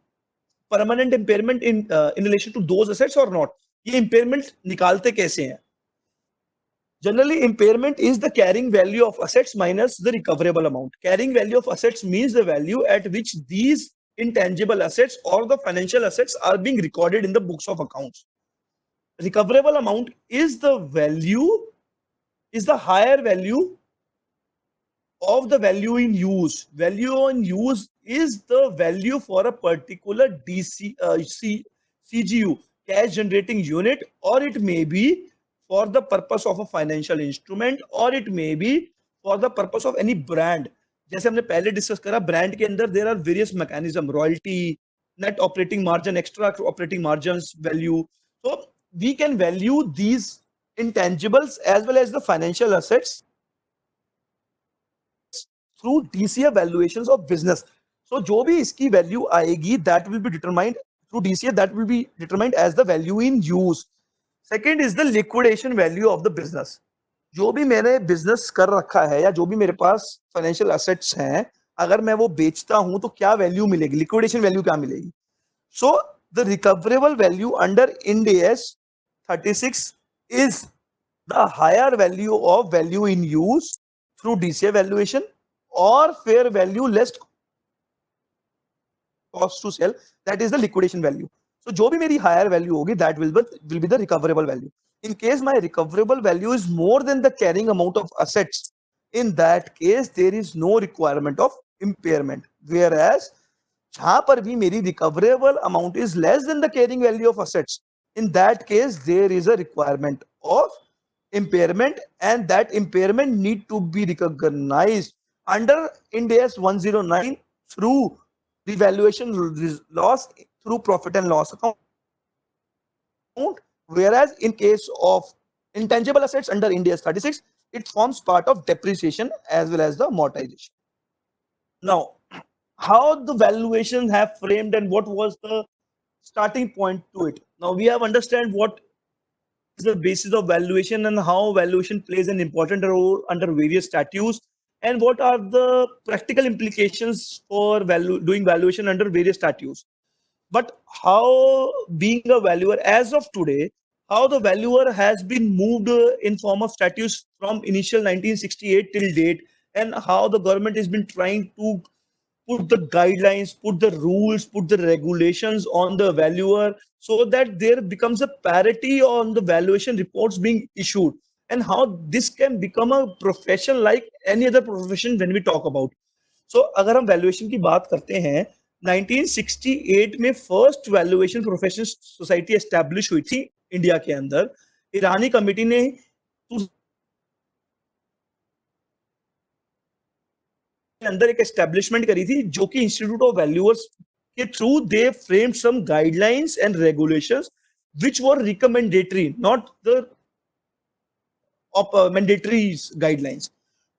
S1: permanent impairment in relation to those assets or not. ये impairment निकालते कैसे हैं? Generally, impairment is the carrying value of assets minus the recoverable amount. Carrying value of assets means the value at which these intangible assets or the financial assets are being recorded in the books of accounts. Recoverable amount is the value, is the higher value of the value in use. Value in use is the value for a particular CGU, cash generating unit, or it may be for the purpose of a financial instrument, or it may be for the purpose of any brand. जैसे हमने पहले discuss करा, brand के अंदर there are various mechanism, royalty, net operating margin, extra operating margins value. So we can value these intangibles as well as the financial assets through DCF valuations of business. So जो भी इसकी value आएगी that will be determined through DCF, that will be determined as the value in use. Second is the liquidation value of the business. जो भी मैंने business कर रखा है या जो भी मेरे पास फाइनेंशियल एसेट्स हैं, अगर मैं वो बेचता हूं तो क्या वैल्यू मिलेगी, लिक्विडेशन वैल्यू क्या मिलेगी. So the recoverable value under Ind AS 36 is the higher value of value in use through DCF valuation और fair value less cost to sell, that is the liquidation value. So जो भी मेरी higher value होगी that will be the recoverable value. In case my recoverable value is more than the carrying amount of assets, in that case there is no requirement of impairment. Whereas जहां पर भी मेरी recoverable amount is less than the carrying value of assets, in that case there is a requirement of impairment, and that impairment need to be recognized under Ind AS 109 through revaluation loss through profit and loss account. Whereas in case of intangible assets under Ind AS 36, it forms part of depreciation as well as the amortization. Now, how the valuations have framed and what was the starting point to it. Now we have understand what is the basis of valuation and how valuation plays an important role under various statutes, and what are the practical implications for doing valuation under various statutes. But how being a valuer as of today, how the valuer has been moved in form of statutes from initial 1968 till date, and how the government has been trying to put the guidelines, put the rules, put the regulations on the valuer so that there becomes a parity on the valuation reports being issued, and how this can become a profession like any other profession when we talk about. So अगर हम valuation की बात करते हैं, 1968 में first valuation professional society establish हुई थी India के अंदर. ईरानी कमेटी ने अंदर एक एस्टैब्लिशमेंट करी थी जो कि इंस्टीट्यूट ऑफ वैल्यूअर्स के through they framed some guidelines and regulations which were recommendatory, not the mandatory guidelines.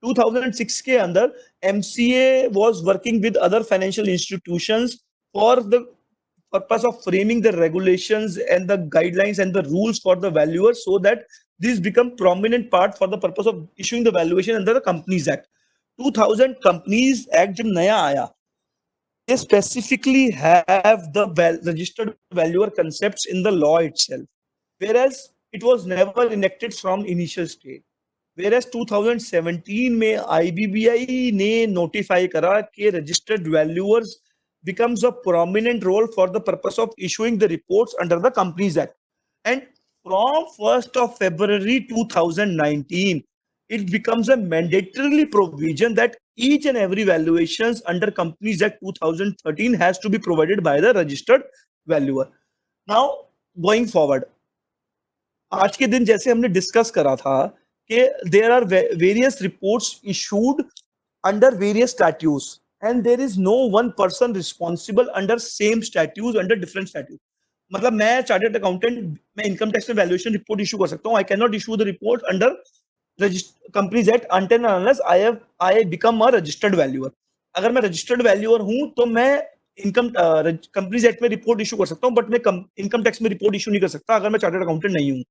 S1: 2006 के अंदर MCA was working with other financial institutions for the purpose of framing the regulations and the guidelines and the rules for the valuers, so that these become prominent part for the purpose of issuing the valuation under the Companies Act. 2000 Companies Act जब नया आया, they specifically have the registered valuer concepts in the law itself, whereas it was never enacted from initial stage. Whereas 2017 में IBBI ने notify करा कि registered valuers becomes a prominent role for the purpose of issuing the reports under the Companies Act. And from 1st of February 2019, it becomes a mandatory provision that each and every valuations under Companies Act 2013 has to be provided by the registered valuer. Now, going forward, आज के दिन जैसे हमने discuss करा था कि there are various reports issued under various statutes and there is no one person responsible under same statutes, under different statutes. मतलब मैं चार्टर्ड अकाउंटेंट, मैं इनकम टैक्स में वैल्यूएशन रिपोर्ट इशू कर सकता हूँ. I can not issue the report under companies act until and unless I become a registered valuer. अगर मैं registered valuer हूं तो मैं इनकम कंपनीज एक्ट में रिपोर्ट इशू कर सकता हूं, बट मैं इनकम टैक्स में रिपोर्ट इशू नहीं कर सकता अगर मैं चार्टर्ड अकाउंटेंट नहीं हूं.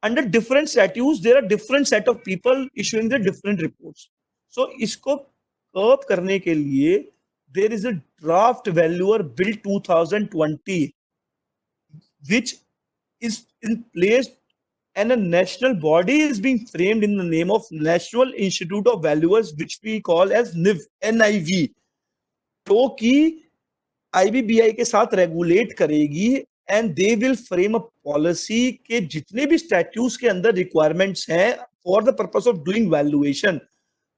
S1: Under different statutes, there are different set of people issuing the different reports. So इसको कर्व करने के लिए there is a draft valuer bill 2020 which is in place, and a national body is being framed in the name of National Institute of Valuers, which we call as NIV, तो कि IBBI के साथ regulate करेगी and they will frame a policy के जितने भी statutes के अंदर requirements हैं for the purpose of doing valuation,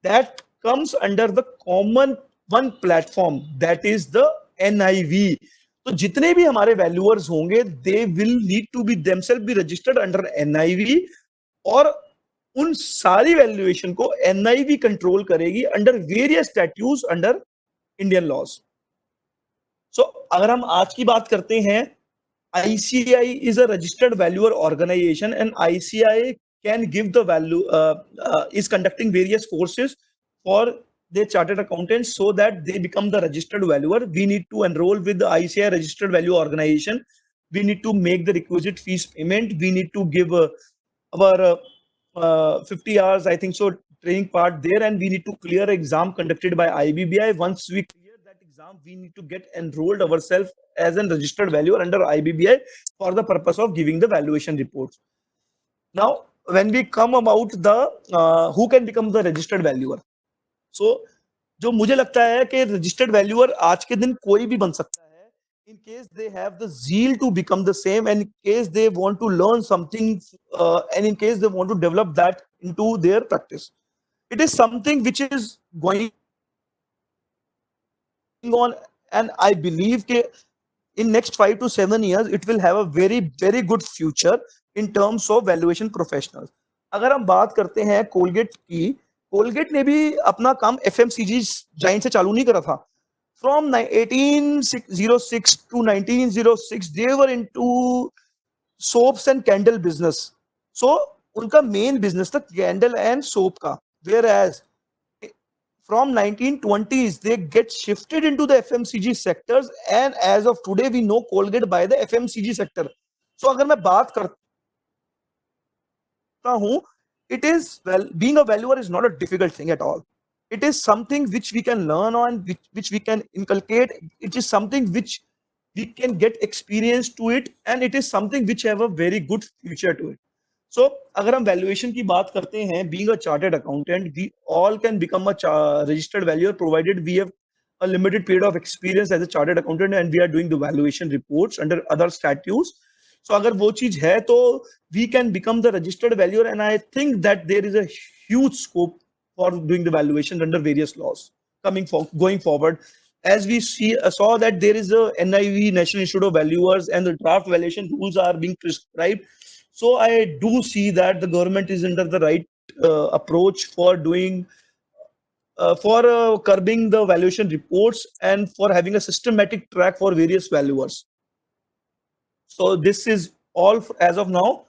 S1: that comes under the common one platform, that is the NIV. तो जितने भी हमारे valuers होंगे they will need to be themselves be registered under NIV, और उन सारी valuation को NIV control करेगी under various statutes under Indian laws. So अगर हम आज की बात करते हैं, ICAI is a registered valuer organization and ICAI can give the value, is conducting various courses for their chartered accountants so that they become the registered valuer. We need to enroll with the ICAI registered value organization. We need to make the requisite fees payment. We need to give our 50 hours, I think so, training part there, and we need to clear exam conducted by IBBI. Once we clear that exam, we need to get enrolled ourselves as a registered valuer under IBBI for the purpose of giving the valuation reports. Now, when we come about the who can become the registered valuer, so जो मुझे लगता है कि registered valuer आज के दिन कोई भी बन सकता है, in case they have the zeal to become the same, and in case they want to learn something, and in case they want to develop that into their practice. It is something which is going on, and I believe that in next 5 to 7 years it will have a very good future in terms of valuation professionals. अगर हम बात करते हैं Colgate की, Colgate ने भी अपना काम FMCG जाइंट से चालू नहीं करा था. From 1806 to 1906 they were into soaps and candle business. So उनका main business था candle and soap का, whereas from 1920s they get shifted into the FMCG sectors, and as of today we know Colgate by the FMCG sector. So अगर मैं बात करता हूँ, it is, well, being a valuer is not a difficult thing at all. It is something which we can learn on, which we can inculcate. It is something which we can get experience to it, and it is something which have a very good future to it. So अगर हम valuation की बात करते हैं, being a chartered accountant, we all can become a registered valuer provided we have a limited period of experience as a chartered accountant and we are doing the valuation reports under other statutes. So अगर वो चीज है तो we can become the registered valuer, and I think that there is a huge scope for doing the valuation under various laws going forward. As we saw that there is a NIV, National Institute of Valuers, and the draft valuation rules are being prescribed. So I do see that the government is under the right approach for doing curbing the valuation reports and for having a systematic track for various valuers. So this is all as of now.